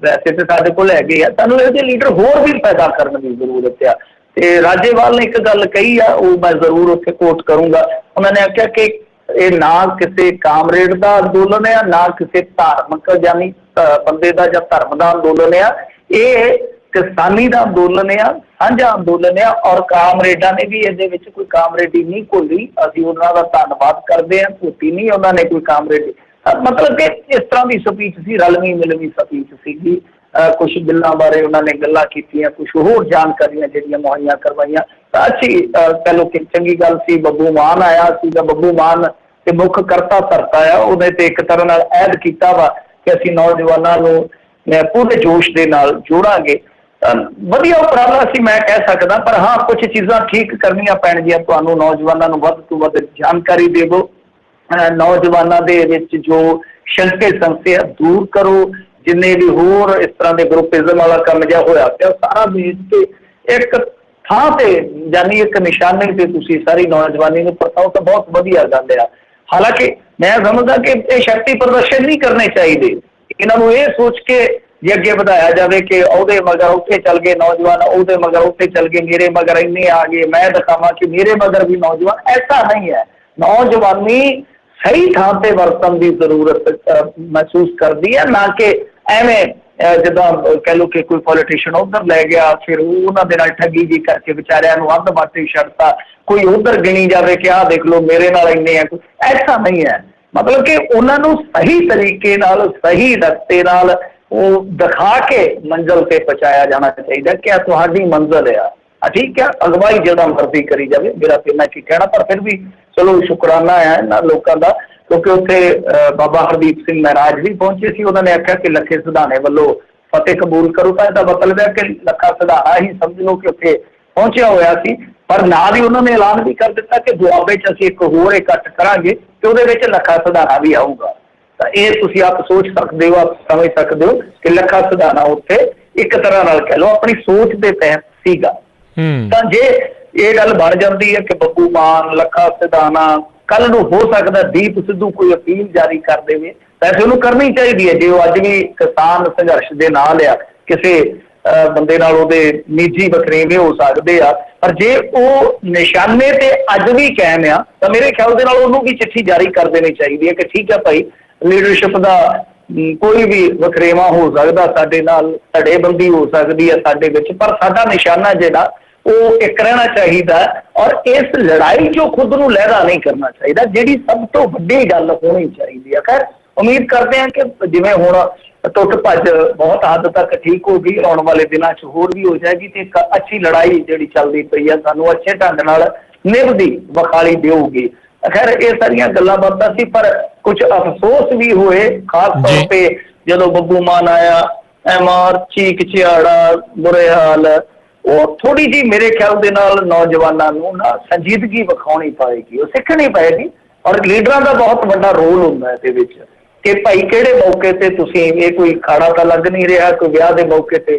वैसे तो साडे कोल हैगे आ, सानू इहो ਜਿਹੇ लीडर होर भी पैदा करने की जरूरत आ। ते राजेवाल ने एक गल कही आ, वो मैं जरूर उत्थे कोट करूँगा। उन्होंने आख्या कि ये ना किसी कामरेड का अंदोलन है, ना किसी धार्मिक यानी बंदे का या धर्म का अंदोलन है, ये किसानी का अंदोलन है, साझा अंदोलन है। और कामरेडा ने भी ये कोई कामरेडी नहीं घोली, असीं उन्हां दा धन्नवाद करते हैं, धोती नहीं उन्होंने कोई कामरेडी, मतलब कि इस तरह की स्पीच सी, रलवी मिलवी स्पीच सीगी। कुछ बिलों बारे उन्होंने गल्लां कीतियां, कुछ होर जानकारियां जिहड़ियां मुहैया करवाइयां, तो अच्छी कह लो कि चंगी गल सी। बब्बू मान आया सीगा, बब्बू मान ते मुख करता धरता आ, उहने ते एक तरह नाल ऐद कीता वा कि असीं नौजवानां नूं पूरे जोश दे नाल जोड़ांगे। वधिया उपराला सी मैं कह सकदा, पर हाँ कुछ चीज़ां ठीक करनियां पैणगीआं। तुहानूं नौजवानां नूं वध तों वध जानकारी देवो, नौजवानों दे विच जो शंके संशय दूर करो, जिन्ने भी होर इस तरह के ग्रुपिज्म वाला काम जिहा होया पिया सारा मिल के एक थां ते यानी एक निशाने ते तुसीं सारी नौजवानी नूं पताओ, तो बहुत वधिया गल आ। हालांकि मैं समझदा कि ये शक्ति प्रदर्शन नहीं करने चाहिए, इन्हां नूं ये सोच के जे अगे वधाया जाए कि ਉਹਦੇ मगर उत्थे चल गए नौजवान, ਉਹਦੇ मगर उत्थे चल गए, मेरे मगर इन्ने आ गए, मैं दिखावां कि मेरे मगर भी नौजवान। ऐसा नहीं है। नौजवानी सही थां ते वरतन की जरूरत महसूस करती है, ना कि एवें ਜਿੱਦਾਂ ਕਹਿ ਲਓ ਕਿ ਕੋਈ ਪੋਲੀਟੀਸ਼ੀਅਨ ਉਧਰ ਲੈ ਗਿਆ, ਫਿਰ ਉਹਨਾਂ ਦੇ ਨਾਲ ਠੱਗੀ ਜੀ ਕਰਕੇ ਵਿਚਾਰਿਆਂ ਨੂੰ ਅੱਧ ਬਾਟੀ ਛੱਡਤਾ, ਕੋਈ ਉਧਰ ਗਿਣੀ ਜਾਵੇ ਕਿ ਆਹ ਦੇਖ ਲਓ ਮੇਰੇ ਨਾਲ ਇੰਨੇ ਆ, ਐਸਾ ਨਹੀਂ ਹੈ। ਮਤਲਬ ਕਿ ਉਹਨਾਂ ਨੂੰ ਸਹੀ ਤਰੀਕੇ ਨਾਲ, ਸਹੀ ਰਸਤੇ ਨਾਲ ਉਹ ਦਿਖਾ ਕੇ ਮੰਜ਼ਿਲ ਤੇ ਪਹੁੰਚਾਇਆ ਜਾਣਾ ਚਾਹੀਦਾ ਕਿ ਆ ਤੁਹਾਡੀ ਮੰਜ਼ਿਲ ਆ। ਠੀਕ ਹੈ, ਅਗਵਾਈ ਜਿਹੜਾ ਮਰਜ਼ੀ ਕਰੀ ਜਾਵੇ, ਮੇਰਾ ਤੇ ਇੰਨਾ ਕੀ ਕਹਿਣਾ, ਪਰ ਫਿਰ ਵੀ ਚਲੋ ਸ਼ੁਕਰਾਨਾ ਹੈ ਇਹਨਾਂ ਲੋਕਾਂ ਦਾ, ਕਿਉਂਕਿ ਉੱਥੇ ਬਾਬਾ ਹਰਦੀਪ ਸਿੰਘ ਮਹਾਰਾਜ ਵੀ ਪਹੁੰਚੇ ਸੀ। ਉਹਨਾਂ ਨੇ ਆਖਿਆ ਕਿ ਲੱਖੇ ਸਿਧਾਣੇ ਵੱਲੋਂ ਫਤਿਹ ਕਬੂਲ ਕਰੋ, ਤਾਂ ਇਹਦਾ ਮਤਲਬ ਹੈ ਕਿ ਲੱਖਾ ਸਿਧਾਣਾ ਹੀ ਸਮਝ ਲਓ ਕਿ ਉੱਥੇ ਪਹੁੰਚਿਆ ਹੋਇਆ ਸੀ। ਪਰ ਨਾਲ ਹੀ ਉਹਨਾਂ ਨੇ ਐਲਾਨ ਵੀ ਕਰ ਦਿੱਤਾ ਕਿ ਦੁਆਬੇ 'ਚ ਅਸੀਂ ਇੱਕ ਹੋਰ ਇਕੱਠ ਕਰਾਂਗੇ ਤੇ ਉਹਦੇ ਵਿੱਚ ਲੱਖਾ ਸਿਧਾਣਾ ਵੀ ਆਊਗਾ। ਤਾਂ ਇਹ ਤੁਸੀਂ ਆਪ ਸੋਚ ਸਕਦੇ ਹੋ, ਆਪ ਸਮਝ ਸਕਦੇ ਹੋ ਕਿ ਲੱਖਾ ਸਿਧਾਣਾ ਉੱਥੇ ਇੱਕ ਤਰ੍ਹਾਂ ਨਾਲ ਕਹਿ ਲਓ ਆਪਣੀ ਸੋਚ ਦੇ ਤਹਿਤ ਸੀਗਾ। ਤਾਂ ਜੇ ਇਹ ਗੱਲ ਬਣ ਜਾਂਦੀ ਹੈ ਕਿ ਬੱਬੂ ਮਾਨ, ਲੱਖਾ ਸਿਧਾਣਾ, ਕੱਲ ਨੂੰ ਹੋ ਸਕਦਾ ਦੀਪ ਸਿੱਧੂ ਕੋਈ ਅਪੀਲ ਜਾਰੀ ਕਰ ਦੇਵੇ, ਵੈਸੇ ਉਹਨੂੰ ਕਰਨੀ ਚਾਹੀਦੀ ਹੈ। ਜੇ ਉਹ ਅੱਜ ਵੀ ਕਿਸਾਨ ਸੰਘਰਸ਼ ਦੇ ਨਾਲ ਆ, ਕਿਸੇ ਬੰਦੇ ਨਾਲ ਉਹਦੇ ਨਿੱਜੀ ਵਖਰੇਵੇਂ ਹੋ ਸਕਦੇ ਆ, ਪਰ ਜੇ ਉਹ ਨਿਸ਼ਾਨੇ ਤੇ ਅੱਜ ਵੀ ਕਾਇਮ ਆ ਤਾਂ ਮੇਰੇ ਖਿਆਲ ਦੇ ਨਾਲ ਉਹਨੂੰ ਵੀ ਚਿੱਠੀ ਜਾਰੀ ਕਰ ਦੇਣੀ ਚਾਹੀਦੀ ਹੈ ਕਿ ਠੀਕ ਹੈ ਭਾਈ, ਲੀਡਰਸ਼ਿਪ ਦਾ ਕੋਈ ਵੀ ਵਖਰੇਵਾ ਹੋ ਸਕਦਾ, ਸਾਡੇ ਨਾਲ ਧੜੇਬੰਦੀ ਹੋ ਸਕਦੀ ਹੈ ਸਾਡੇ ਵਿੱਚ, ਪਰ ਸਾਡਾ ਨਿਸ਼ਾਨਾ ਜਿਹੜਾ ਉਹ ਇੱਕ ਰਹਿਣਾ ਚਾਹੀਦਾ। ਔਰ ਇਸ ਲੜਾਈ 'ਚੋਂ ਖੁਦ ਨੂੰ ਲਹਿਰਾ ਨਹੀਂ ਕਰਨਾ ਚਾਹੀਦਾ, ਜਿਹੜੀ ਸਭ ਤੋਂ ਵੱਡੀ ਗੱਲ ਹੋਣੀ ਚਾਹੀਦੀ ਹੈ। ਖੈਰ ਉਮੀਦ ਕਰਦੇ ਹਾਂ ਕਿ ਜਿਵੇਂ ਹੁਣ ਟੁੱਟ ਭੱਜ ਬਹੁਤ ਹੱਦ ਤੱਕ ਠੀਕ ਹੋ ਗਈ, ਆਉਣ ਵਾਲੇ ਦਿਨਾਂ 'ਚ ਹੋਰ ਵੀ ਹੋ ਜਾਏਗੀ ਤੇ ਇੱਕ ਅੱਛੀ ਲੜਾਈ ਜਿਹੜੀ ਚੱਲਦੀ ਪਈ ਹੈ ਸਾਨੂੰ ਅੱਛੇ ਢੰਗ ਨਾਲ ਨਿਭਦੀ ਵਿਖਾਲੀ ਦੇਊਗੀ। ਖੈਰ ਇਹ ਸਾਰੀਆਂ ਗੱਲਾਂ ਬਾਤਾਂ ਸੀ, ਪਰ ਕੁਝ ਅਫਸੋਸ ਵੀ ਹੋਏ, ਖਾਸ ਤੌਰ ਤੇ ਜਦੋਂ ਬੱਬੂ ਮਾਨ ਆਇਆ, ਐਮਾਰ ਚੀਕ ਚਿਹਾੜਾ, ਬੁਰੇ ਹਾਲ, ਉਹ ਥੋੜੀ ਜਿਹੀ ਮੇਰੇ ਖਿਆਲ ਦੇ ਨਾਲ ਨੌਜਵਾਨਾਂ ਨੂੰ ਨਾ ਸੰਜੀਦਗੀ ਵਿਖਾਉਣੀ ਪਏਗੀ, ਉਹ ਸਿੱਖਣੀ ਪਏਗੀ। ਔਰ ਲੀਡਰਾਂ ਦਾ ਬਹੁਤ ਵੱਡਾ ਰੋਲ ਹੁੰਦਾ ਇਹਦੇ ਵਿੱਚ ਕਿ ਭਾਈ ਕਿਹੜੇ ਮੌਕੇ ਤੇ ਤੁਸੀਂ, ਇਹ ਕੋਈ ਖਾੜਾ ਤਾਂ ਲੱਗ ਨਹੀਂ ਰਿਹਾ, ਕੋਈ ਵਿਆਹ ਦੇ ਮੌਕੇ ਤੇ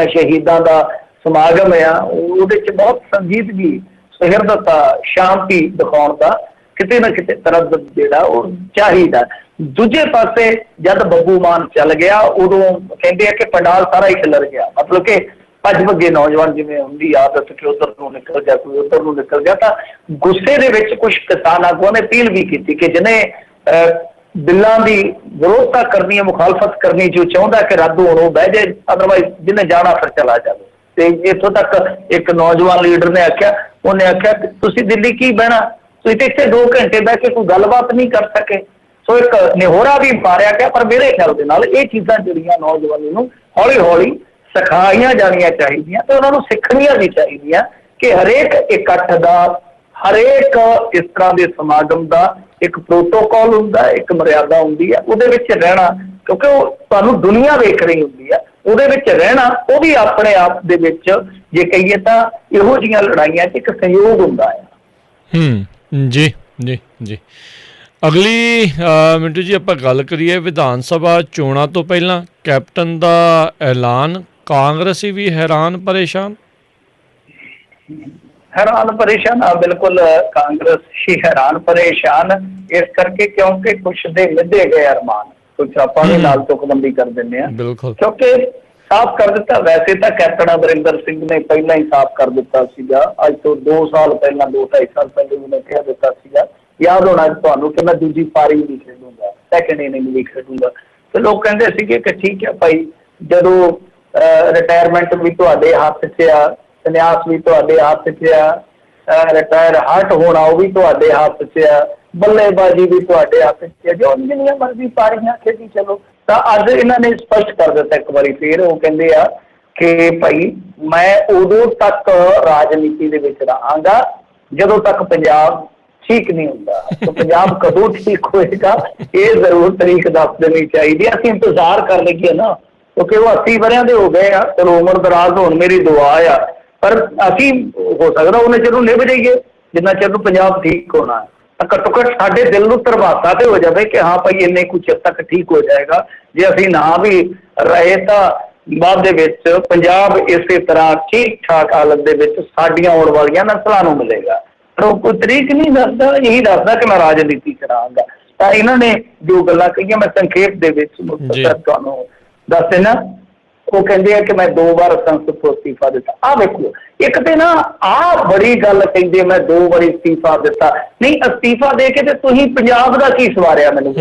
ਸ਼ਹੀਦਾਂ ਦਾ ਸਮਾਗਮ ਆ, ਉਹਦੇ 'ਚ ਬਹੁਤ ਸੰਜੀਦਗੀ, ਸੁਹਿਰਦਤਾ, ਸ਼ਾਂਤੀ ਦਿਖਾਉਣ ਦਾ ਕਿਤੇ ਨਾ ਕਿਤੇ ਤਰੱਦਦ ਜਿਹੜਾ ਉਹ ਚਾਹੀਦਾ। ਦੂਜੇ ਪਾਸੇ ਜਦ ਬੱਬੂ ਮਾਨ ਚੱਲ ਗਿਆ, ਉਦੋਂ ਕਹਿੰਦੇ ਆ ਕਿ ਪੰਡਾਲ ਸਾਰਾ ਹੀ ਖਿਲਰ ਗਿਆ, ਮਤਲਬ ਕਿ ਭੱਜ ਭੱਗੇ ਨੌਜਵਾਨ ਜਿਵੇਂ ਹੁੰਦੀ ਆਦਤ ਕਿ ਉੱਧਰ ਨੂੰ ਨਿਕਲ ਗਿਆ, ਕੋਈ ਉੱਧਰ ਨੂੰ ਨਿਕਲ ਗਿਆ। ਤਾਂ ਗੁੱਸੇ ਦੇ ਵਿੱਚ ਕੁਝ ਕਿਸਾਨ ਆਗੂਆਂ ਨੇ ਅਪੀਲ ਵੀ ਕੀਤੀ ਕਿ ਜਿਹਨੇ ਬਿੱਲਾਂ ਦੀ ਵਿਰੋਧਤਾ ਕਰਨੀ ਹੈ, ਮੁਖਾਲਫਤ ਕਰਨੀ, ਜੋ ਚਾਹੁੰਦਾ ਕਿ ਰੱਦ ਹੋਣ ਉਹ ਬਹਿ ਜਾਏ, ਅਦਰਵਾਈਜ਼ ਜਿਹਨੇ ਜਾਣਾ ਫਿਰ ਚਲਾ ਜਾਵੇ। ਤੇ ਇੱਥੋਂ ਤੱਕ ਇੱਕ ਨੌਜਵਾਨ ਲੀਡਰ ਨੇ ਆਖਿਆ, ਉਹਨੇ ਆਖਿਆ ਕਿ ਤੁਸੀਂ ਦਿੱਲੀ ਕੀ ਬਹਿਣਾ, ਤੁਸੀਂ ਤੇ ਇੱਥੇ 2 ਘੰਟੇ ਬਹਿ ਕੇ ਕੋਈ ਗੱਲਬਾਤ ਨਹੀਂ ਕਰ ਸਕੇ। ਸੋ ਇੱਕ ਨਿਹੋਰਾ ਵੀ ਮਾਰਿਆ ਗਿਆ। ਪਰ ਮੇਰੇ ਖਿਆਲ ਦੇ ਨਾਲ ਇਹ ਚੀਜ਼ਾਂ ਜਿਹੜੀਆਂ ਨੌਜਵਾਨੀ ਨੂੰ ਹੌਲੀ ਹੌਲੀ ਸਿਖਾਈਆਂ ਜਾਣੀਆਂ ਚਾਹੀਦੀਆਂ ਤੇ ਉਹਨਾਂ ਨੂੰ ਸਿੱਖਣੀਆਂ ਵੀ ਚਾਹੀਦੀਆਂ ਕਿ ਹਰੇਕ ਇਕੱਠ ਦਾ, ਹਰੇਕ ਇਸ ਤਰ੍ਹਾਂ ਦੇ ਸਮਾਗਮ ਦਾ ਇੱਕ ਪ੍ਰੋਟੋਕਾਲ ਹੁੰਦਾ, ਇੱਕ ਮਰਿਆਦਾ ਹੁੰਦੀ ਹੈ, ਉਹਦੇ ਵਿੱਚ ਰਹਿਣਾ, ਕਿਉਂਕਿ ਉਹ ਤੁਹਾਨੂੰ ਦੁਨੀਆ ਵੇਖ ਰਹੀ ਹੁੰਦੀ ਹੈ, ਉਹਦੇ ਵਿੱਚ ਰਹਿਣਾ ਉਹ ਵੀ ਆਪਣੇ ਆਪ ਦੇ ਵਿੱਚ ਜੇ ਕਹੀਏ ਤਾਂ ਇਹੋ ਜਿਹੀਆਂ ਲੜਾਈਆਂ 'ਚ ਇੱਕ ਸਹਿਯੋਗ ਹੁੰਦਾ ਹੈ। ਜੀ ਜੀ ਜੀ। ਅਗਲੀ ਮਿੰਟੂ ਜੀ ਆਪਾਂ ਗੱਲ ਕਰੀਏ ਵਿਧਾਨ ਸਭਾ ਚੋਣਾਂ ਤੋਂ ਪਹਿਲਾਂ ਕੈਪਟਨ ਦਾ ਐਲਾਨ, ਕਾਂਗਰਸੀ ਵੀ ਹੈਰਾਨ ਪਰੇਸ਼ਾਨ। ਹੈਰਾਨ ਪਰੇਸ਼ਾਨ, ਬਿਲਕੁਲ ਕਾਂਗਰਸੀ ਹੈਰਾਨ ਪਰੇਸ਼ਾਨ ਇਸ ਕਰਕੇ ਕਿਉਂਕਿ ਕੁਛ ਦੇ ਮਿੱਧੇ ਗਏ ਅਰਮਾਨ, ਕੁਛ ਆਪਾਂ ਵੀ ਨਾਲ ਤੁਕਬੰਦੀ ਕਰ ਦਿੰਦੇ ਹਾਂ, ਕਿਉਂਕਿ ਸਾਫ਼ ਕਰ ਦਿੱਤਾ। ਵੈਸੇ ਤਾਂ ਕੈਪਟਨ ਅਮਰਿੰਦਰ ਸਿੰਘ ਨੇ ਪਹਿਲਾਂ ਹੀ ਸਾਫ਼ ਕਰ ਦਿੱਤਾ ਸੀਗਾ, ਅੱਜ ਤੋਂ 2 ਸਾਲ ਪਹਿਲਾਂ, 2-2.5 ਸਾਲ ਪਹਿਲੇ ਉਹਨੇ ਕਹਿ ਦਿੱਤਾ ਸੀਗਾ, ਯਾਦ ਹੋਣਾ ਤੁਹਾਨੂੰ, ਕਿ ਮੈਂ ਦੂਜੀ ਪਾਰੀ ਵੀ ਖੇਡੂੰਗਾ, ਸੈਕਿੰਡ ਇਨਿੰਗ ਵੀ ਖੇਡੂੰਗਾ। ਤੇ ਲੋਕ ਕਹਿੰਦੇ ਸੀਗੇ ਕਿ ਠੀਕ ਹੈ ਭਾਈ, ਜਦੋਂ ਰਿਟਾਇਰਮੈਂਟ ਵੀ ਤੁਹਾਡੇ ਹੱਥ 'ਚ ਆ, ਸੰਨਿਆਸ ਵੀ ਤੁਹਾਡੇ ਹੱਥ 'ਚ ਆ, ਰਿਟਾਇਰ ਹਟ ਹੋਣਾ ਉਹ ਵੀ ਤੁਹਾਡੇ ਹੱਥ 'ਚ ਆ, ਬੱਲੇਬਾਜ਼ੀ ਵੀ ਤੁਹਾਡੇ ਹੱਥ 'ਚ ਆ, ਜੋ ਜਿੰਨੀਆਂ ਮਰਜ਼ੀ ਪਾਰੀਆਂ ਖੇਡੀ ਚਲੋ। ਤਾਂ ਅੱਜ ਇਹਨਾਂ ਨੇ ਸਪਸ਼ਟ ਕਰ ਦਿੱਤਾ ਇੱਕ ਵਾਰੀ ਫੇਰ, ਉਹ ਕਹਿੰਦੇ ਆ ਕਿ ਭਾਈ ਮੈਂ ਉਦੋਂ ਤੱਕ ਰਾਜਨੀਤੀ ਦੇ ਵਿੱਚ ਰਹਾਂਗਾ ਜਦੋਂ ਤੱਕ ਪੰਜਾਬ ਠੀਕ ਨਹੀਂ ਹੁੰਦਾ। ਤਾਂ ਪੰਜਾਬ ਕਦੋਂ ਠੀਕ ਹੋਏਗਾ ਇਹ ਜ਼ਰੂਰ ਤਰੀਕ ਦੱਸ ਦੇਣੀ ਚਾਹੀਦੀ। ਅਸੀਂ ਇੰਤਜ਼ਾਰ ਕਰ ਲਈਏ ਨਾ, ਕਿਉਂਕਿ ਉਹ 80 ਵਰ੍ਹਿਆਂ ਦੇ ਹੋ ਗਏ ਆ, ਚਲੋ ਉਮਰ ਦਰਾਜ਼ ਹੋਣ ਮੇਰੀ ਦੁਆ ਆ, ਪਰ ਅਸੀਂ ਹੋ ਸਕਦਾ ਉਹਨੇ ਚਿਰ ਨੂੰ ਨਿਭ ਜਾਈਏ ਜਿੰਨਾ ਚਿਰ ਨੂੰ ਪੰਜਾਬ ਠੀਕ ਹੋਣਾ। ਤਾਂ ਘੱਟੋ ਘੱਟ ਸਾਡੇ ਦਿਲ ਨੂੰ ਧਰਵਾਸਾ ਤੇ ਹੋ ਜਾਵੇ ਕਿ ਹਾਂ ਭਾਈ ਇੰਨੇ ਕੁ ਚਿਰ ਤੱਕ ਠੀਕ ਹੋ ਜਾਏਗਾ। ਜੇ ਅਸੀਂ ਨਾ ਵੀ ਰਹੇ ਤਾਂ ਬਾਅਦ ਦੇ ਵਿੱਚ ਪੰਜਾਬ ਇਸੇ ਤਰ੍ਹਾਂ ਠੀਕ ਠਾਕ ਹਾਲਤ ਦੇ ਵਿੱਚ ਸਾਡੀਆਂ ਆਉਣ ਵਾਲੀਆਂ ਨਸਲਾਂ ਨੂੰ ਮਿਲੇਗਾ। ਪਰ ਉਹ ਕੋਈ ਤਰੀਕ ਨਹੀਂ ਦੱਸਦਾ, ਇਹੀ ਦੱਸਦਾ ਕਿ ਮੈਂ ਰਾਜਨੀਤੀ ਕਰਾਂਗਾ। ਤਾਂ ਇਹਨਾਂ ਨੇ ਜੋ ਗੱਲਾਂ ਕਹੀਆਂ ਮੈਂ ਸੰਖੇਪ ਦੇ ਵਿੱਚ ਤੁਹਾਨੂੰ ਦੱਸ ਦੇਣਾ। ਉਹ ਕਹਿੰਦੇ ਆ ਕਿ ਮੈਂ 2 ਵਾਰ ਸੰਸਦ ਤੋਂ ਅਸਤੀਫਾ ਦਿੱਤਾ। ਆਹ ਵੇਖੋ, ਇੱਕ ਤੇ ਨਾ ਆਹ ਬੜੀ ਗੱਲ ਕਹਿੰਦੇ ਮੈਂ 2 ਵਾਰੀ ਅਸਤੀਫਾ ਦਿੱਤਾ। ਨਹੀਂ, ਅਸਤੀਫਾ ਦੇ ਕੇ ਤੇ ਤੁਸੀਂ ਪੰਜਾਬ ਦਾ ਕੀ ਸਵਾਰਿਆ ਮੈਨੂੰ?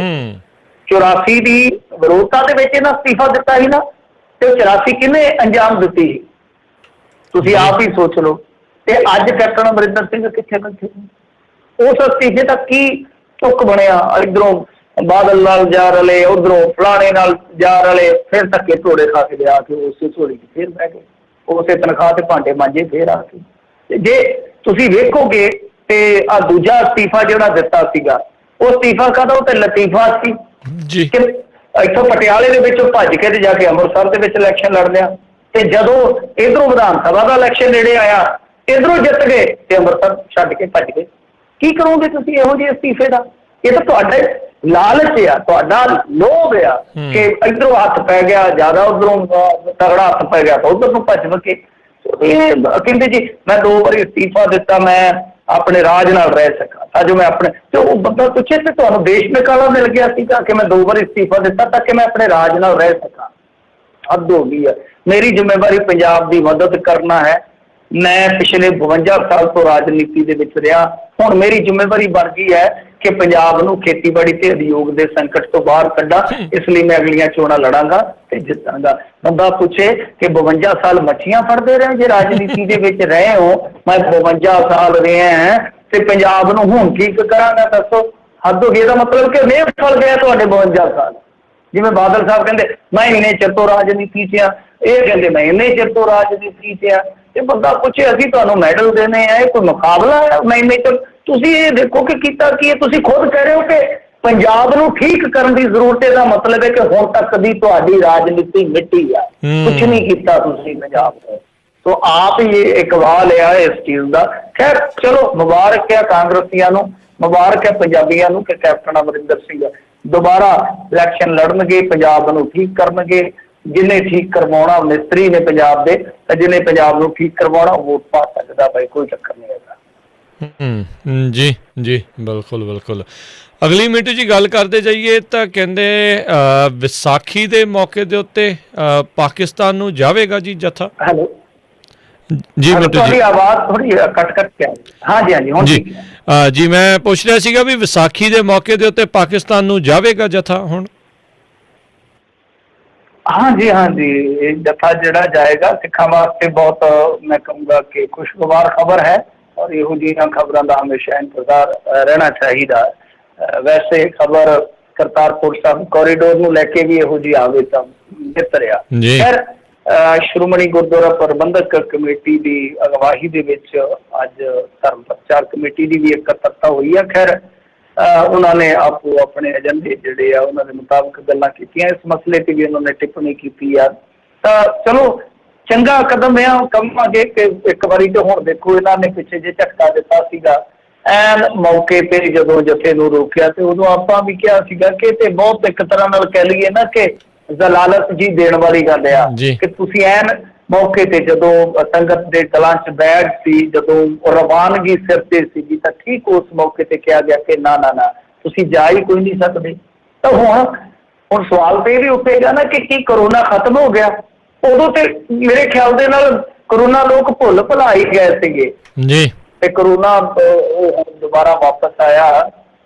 84 ਦੀ ਵਿਰੋਧਤਾ ਦੇ ਵਿੱਚ ਇਹਨਾਂ ਅਸਤੀਫਾ ਦਿੱਤਾ ਸੀ ਨਾ, ਤੇ 84 ਕਿਹਨੇ ਅੰਜਾਮ ਦਿੱਤੀ ਸੀ, ਤੁਸੀਂ ਆਪ ਹੀ ਸੋਚ ਲਓ। ਤੇ ਅੱਜ ਕੈਪਟਨ ਅਮਰਿੰਦਰ ਸਿੰਘ ਕਿੱਥੇ ਬੈਠੇ, ਉਸ ਅਸਤੀਫੇ ਦਾ ਕੀ ਤੁਕ ਬਣਿਆ? ਇਧਰੋਂ ਬਾਦਲ ਨਾਲ ਜਾ ਰਲੇ, ਉਧਰੋਂ ਫਲਾਣੇ ਨਾਲ ਜਾ ਰਲੇ, ਫਿਰ ਧੱਕੇ ਝੋੜੇ ਖਾ ਕੇ ਲਿਆ ਕੇ ਉਸੇ ਝੋਲੀ 'ਚ ਫਿਰ ਬਹਿ ਗਏ, ਉਸੇ ਤਨਖਾਹ ਤੇ ਭਾਂਡੇ ਮਾਂਜੇ ਫਿਰ ਆ ਕੇ। ਤੇ ਜੇ ਤੁਸੀਂ ਵੇਖੋਗੇ ਤੇ ਆ ਦੂਜਾ ਅਸਤੀਫਾ ਜਿਹੜਾ ਦਿੱਤਾ ਸੀਗਾ, ਉਹ ਅਸਤੀਫਾ ਕਾਹਦਾ? ਉਹ ਤੇ ਲਤੀਫਾ ਸੀ ਜੀ। ਕਿ ਇੱਥੋਂ ਪਟਿਆਲੇ ਦੇ ਵਿੱਚੋਂ ਭੱਜ ਕੇ ਤੇ ਜਾ ਕੇ ਅੰਮ੍ਰਿਤਸਰ ਦੇ ਵਿੱਚ ਇਲੈਕਸ਼ਨ ਲੜ ਲਿਆ, ਤੇ ਜਦੋਂ ਇਧਰੋਂ ਵਿਧਾਨ ਸਭਾ ਦਾ ਇਲੈਕਸ਼ਨ ਨੇੜੇ ਆਇਆ, ਇਧਰੋਂ ਜਿੱਤ ਗਏ ਤੇ ਅੰਮ੍ਰਿਤਸਰ ਛੱਡ ਕੇ ਭੱਜ ਗਏ। ਕੀ ਕਰੋਗੇ ਤੁਸੀਂ ਇਹੋ ਜਿਹੇ ਅਸਤੀਫੇ ਦਾ? ਇਹ ਤਾਂ ਤੁਹਾਡੇ ਲਾਲਚ ਆ, ਤੁਹਾਡਾ ਲੋਭ ਆ ਕਿ ਇਧਰੋਂ ਹੱਥ ਪੈ ਗਿਆ ਜ਼ਿਆਦਾ, ਉਧਰੋਂ ਤਗੜਾ ਹੱਥ ਪੈ ਗਿਆ ਤਾਂ ਉਧਰ ਨੂੰ ਭੱਜ ਕੇ। ਇਹ ਕਹਿੰਦੇ ਜੀ ਮੈਂ 2 ਵਾਰੀ ਅਸਤੀਫਾ ਦਿੱਤਾ, ਮੈਂ ਆਪਣੇ ਰਾਜ ਨਾਲ ਰਹਿ ਸਕਾਂ, ਤਾਂ ਜੋ ਮੈਂ ਆਪਣੇ, ਤੇ ਉਹ ਬੰਦਾ ਪੁੱਛੇ ਤੇ ਤੁਹਾਨੂੰ ਦੇਸ਼ ਨਿਕਾਲਾ ਮਿਲ ਗਿਆ ਸੀਗਾ ਕਿ ਮੈਂ 2 ਵਾਰੀ ਅਸਤੀਫਾ ਦਿੱਤਾ ਤਾਂ ਕਿ ਮੈਂ ਆਪਣੇ ਰਾਜ ਨਾਲ ਰਹਿ ਸਕਾਂ। ਹੱਦ ਹੋ ਗਈ ਹੈ। ਮੇਰੀ ਜ਼ਿੰਮੇਵਾਰੀ ਪੰਜਾਬ ਦੀ ਮਦਦ ਕਰਨਾ ਹੈ। ਮੈਂ ਪਿਛਲੇ 52 ਸਾਲ ਤੋਂ ਰਾਜਨੀਤੀ ਦੇ ਵਿੱਚ ਰਿਹਾ, ਹੁਣ ਮੇਰੀ ਜ਼ਿੰਮੇਵਾਰੀ ਬਣ ਗਈ ਹੈ ਕਿ ਪੰਜਾਬ ਨੂੰ ਖੇਤੀਬਾੜੀ ਤੇ ਉਦਯੋਗ ਦੇ ਸੰਕਟ ਤੋਂ ਬਾਹਰ ਕੱਢਾਂ। ਇਸ ਲਈ ਮੈਂ ਅਗਲੀਆਂ ਚੋਣਾਂ ਲੜਾਂਗਾ ਤੇ ਜਿੱਤਾਂਗਾ। ਬੰਦਾ ਪੁੱਛੇ ਕਿ 52 ਸਾਲ ਮੱਛੀਆਂ ਫੜਦੇ ਰਹੇ, ਜੇ ਰਾਜਨੀਤੀ ਦੇ ਵਿੱਚ ਰਹੇ ਹੋ, ਮੈਂ 52 ਸਾਲ ਰਿਹਾ ਤੇ ਪੰਜਾਬ ਨੂੰ ਹੁਣ ਠੀਕ ਕਰਾਂਗਾ, ਦੱਸੋ? ਹੱਦ ਹੋ ਗਈ। ਇਹਦਾ ਮਤਲਬ ਕਿ ਨਹੀਂ ਫਲ ਗਿਆ ਤੁਹਾਡੇ 52 ਸਾਲ। ਜਿਵੇਂ ਬਾਦਲ ਸਾਹਿਬ ਕਹਿੰਦੇ ਮੈਂ ਇੰਨੇ ਚਿਰ ਤੋਂ ਰਾਜਨੀਤੀ 'ਚ ਆ, ਇਹ ਕਹਿੰਦੇ ਮੈਂ ਇੰਨੇ ਚਿਰ ਤੋਂ ਰਾਜਨੀਤੀ 'ਚ ਆ। ਤੇ ਬੰਦਾ ਪੁੱਛੇ ਅਸੀਂ ਤੁਹਾਨੂੰ ਮੈਡਲ ਦੇਣੇ ਆ, ਇਹ ਕੋਈ ਮੁਕਾਬਲਾ ਹੈ? ਮੈਂ ਇੰਨੇ ਚਿਰ, ਤੁਸੀਂ ਇਹ ਦੇਖੋ ਕਿ ਕੀਤਾ ਕੀ ਹੈ। ਤੁਸੀਂ ਖੁਦ ਕਹਿ ਰਹੇ ਹੋ ਕਿ ਪੰਜਾਬ ਨੂੰ ਠੀਕ ਕਰਨ ਦੀ ਜ਼ਰੂਰਤ ਹੈ, ਦਾ ਮਤਲਬ ਹੈ ਕਿ ਹੁਣ ਤੱਕ ਦੀ ਤੁਹਾਡੀ ਰਾਜਨੀਤੀ ਮਿੱਟੀ ਆ, ਕੁਛ ਨਹੀਂ ਕੀਤਾ ਤੁਸੀਂ ਪੰਜਾਬ ਤੋਂ। ਸੋ ਆਪ ਹੀ ਇਹ ਇਕਵਾ ਲਿਆ ਇਸ ਚੀਜ਼ ਦਾ। ਖੈਰ ਚਲੋ, ਮੁਬਾਰਕ ਹੈ ਕਾਂਗਰਸੀਆਂ ਨੂੰ, ਮੁਬਾਰਕ ਹੈ ਪੰਜਾਬੀਆਂ ਨੂੰ ਕਿ ਕੈਪਟਨ ਅਮਰਿੰਦਰ ਸਿੰਘ ਦੁਬਾਰਾ ਇਲੈਕਸ਼ਨ ਲੜਨਗੇ, ਪੰਜਾਬ ਨੂੰ ਠੀਕ ਕਰਨਗੇ। ਜਿਹਨੇ ਠੀਕ ਕਰਵਾਉਣਾ ਮਿਸਤਰੀ ਨੇ ਪੰਜਾਬ ਦੇ, ਤੇ ਜਿਹਨੇ ਪੰਜਾਬ ਨੂੰ ਠੀਕ ਕਰਵਾਉਣਾ ਵੋਟ ਪਾ ਸਕਦਾ, ਭਾਈ ਕੋਈ ਚੱਕਰ ਨਹੀਂ ਹੈਗਾ। ਜੀ ਜੀ, ਬਿਲਕੁਲ ਬਿਲਕੁਲ। ਅਗਲੀ ਮਿੰਟ ਜੀ ਗੱਲ ਕਰਦੇ ਜਾਈਏ ਤਾਂ ਕਹਿੰਦੇ ਵਿਸਾਖੀ ਦੇ ਮੌਕੇ ਦੇ ਉੱਤੇ ਪਾਕਿਸਤਾਨ ਨੂੰ ਜਾਵੇਗਾ ਜੀ ਜੱਥਾ। ਹੈਲੋ ਜੀ ਮਿੰਟੂ ਜੀ, ਆਵਾਜ਼ ਥੋੜੀ ਕੱਟ ਕੇ ਆ। ਹਾਂਜੀ ਹਾਂਜੀ, ਹੁਣ ਜੀ ਜੀ, ਮੈਂ ਪੁੱਛ ਰਿਹਾ ਸੀਗਾ ਵੀ ਵਿਸਾਖੀ ਦੇ ਮੌਕੇ ਦੇ ਉੱਤੇ ਪਾਕਿਸਤਾਨ ਨੂੰ ਜਾਵੇਗਾ ਜੱਥਾ ਹੁਣ। ਹਾਂਜੀ ਹਾਂਜੀ, ਇਹ ਜੱਥਾ ਜਿਹੜਾ ਜਾਏਗਾ ਸਿੱਖਾਂ ਵਾਸਤੇ ਬਹੁਤ, ਮੈਂ ਕਹੂੰਗਾ ਕਿ ਖੁਸ਼ਗਵਾਰ ਖਬਰ ਹੈ, ਔਰ ਇਹੋ ਜਿਹੀਆਂ ਖਬਰਾਂ ਦਾ ਹਮੇਸ਼ਾ ਇੰਤਜ਼ਾਰ ਰਹਿਣਾ ਚਾਹੀਦਾ। ਵੈਸੇ ਖਬਰ ਕਰਤਾਰਪੁਰ ਸਾਹਿਬ ਕੋਰੀਡੋਰ ਨੂੰ ਲੈ ਕੇ ਵੀ ਇਹੋ ਜਿਹੀ ਆਵੇ ਤਾਂ ਬਿਹਤਰ ਆ। ਖੈਰ, ਸ਼੍ਰੋਮਣੀ ਗੁਰਦੁਆਰਾ ਪ੍ਰਬੰਧਕ ਕਮੇਟੀ ਦੀ ਅਗਵਾਈ ਦੇ ਵਿੱਚ ਅੱਜ ਧਰਮ ਪ੍ਰਚਾਰ ਕਮੇਟੀ ਦੀ ਵੀ ਇਕੱਤਰਤਾ ਹੋਈ ਆ। ਖੈਰ, ਉਹਨਾਂ ਨੇ ਆਪੋ ਆਪਣੇ ਏਜੰਡੇ ਜਿਹੜੇ ਆ ਉਹਨਾਂ ਦੇ ਮੁਤਾਬਕ ਗੱਲਾਂ ਕੀਤੀਆਂ। ਇਸ ਮਸਲੇ ਤੇ ਵੀ ਉਹਨਾਂ ਨੇ ਟਿੱਪਣੀ ਕੀਤੀ ਆ, ਤਾਂ ਚਲੋ ਚੰਗਾ ਕਦਮ ਆ। ਕਹਾਂਗੇ ਕਿ ਇੱਕ ਵਾਰੀ ਤੇ ਹੁਣ ਦੇਖੋ, ਇਹਨਾਂ ਨੇ ਪਿੱਛੇ ਜੇ ਝਟਕਾ ਦਿੱਤਾ ਸੀਗਾ ਐਨ ਮੌਕੇ ਤੇ ਜਦੋਂ ਜਥੇ ਨੂੰ ਰੋਕਿਆ, ਤੇ ਉਦੋਂ ਆਪਾਂ ਵੀ ਕਿਹਾ ਸੀਗਾ ਕਿ ਤੇ ਬਹੁਤ ਇੱਕ ਤਰ੍ਹਾਂ ਨਾਲ ਕਹਿ ਲਈਏ ਨਾ ਕਿ ਜ਼ਲਾਲਤ ਜੀ ਦੇਣ ਵਾਲੀ ਗੱਲ ਆ ਕਿ ਤੁਸੀਂ ਐਨ ਮੌਕੇ ਤੇ ਜਦੋਂ ਸੰਗਤ ਦੇ ਗਲਾਂ 'ਚ ਬੈਗ ਸੀ, ਜਦੋਂ ਰਵਾਨਗੀ ਸਿਰ ਤੇ ਸੀਗੀ, ਤਾਂ ਠੀਕ ਉਸ ਮੌਕੇ ਤੇ ਕਿਹਾ ਗਿਆ ਕਿ ਨਾ ਨਾ ਨਾ, ਤੁਸੀਂ ਜਾ ਹੀ ਕੋਈ ਨਹੀਂ ਸਕਦੇ। ਤਾਂ ਹੁਣ ਸਵਾਲ ਤੇ ਇਹ ਵੀ ਉੱਠੇਗਾ ਨਾ ਕਿ ਕੀ ਕਰੋਨਾ ਖਤਮ ਹੋ ਗਿਆ? ਉਦੋਂ ਤੇ ਮੇਰੇ ਖਿਆਲ ਦੇ ਨਾਲ ਕਰੋਨਾ ਲੋਕ ਭੁੱਲ ਭੁਲਾ ਹੀ ਗਏ ਸੀਗੇ ਜੀ, ਤੇ ਕਰੋਨਾ ਦੁਬਾਰਾ ਵਾਪਸ ਆਇਆ।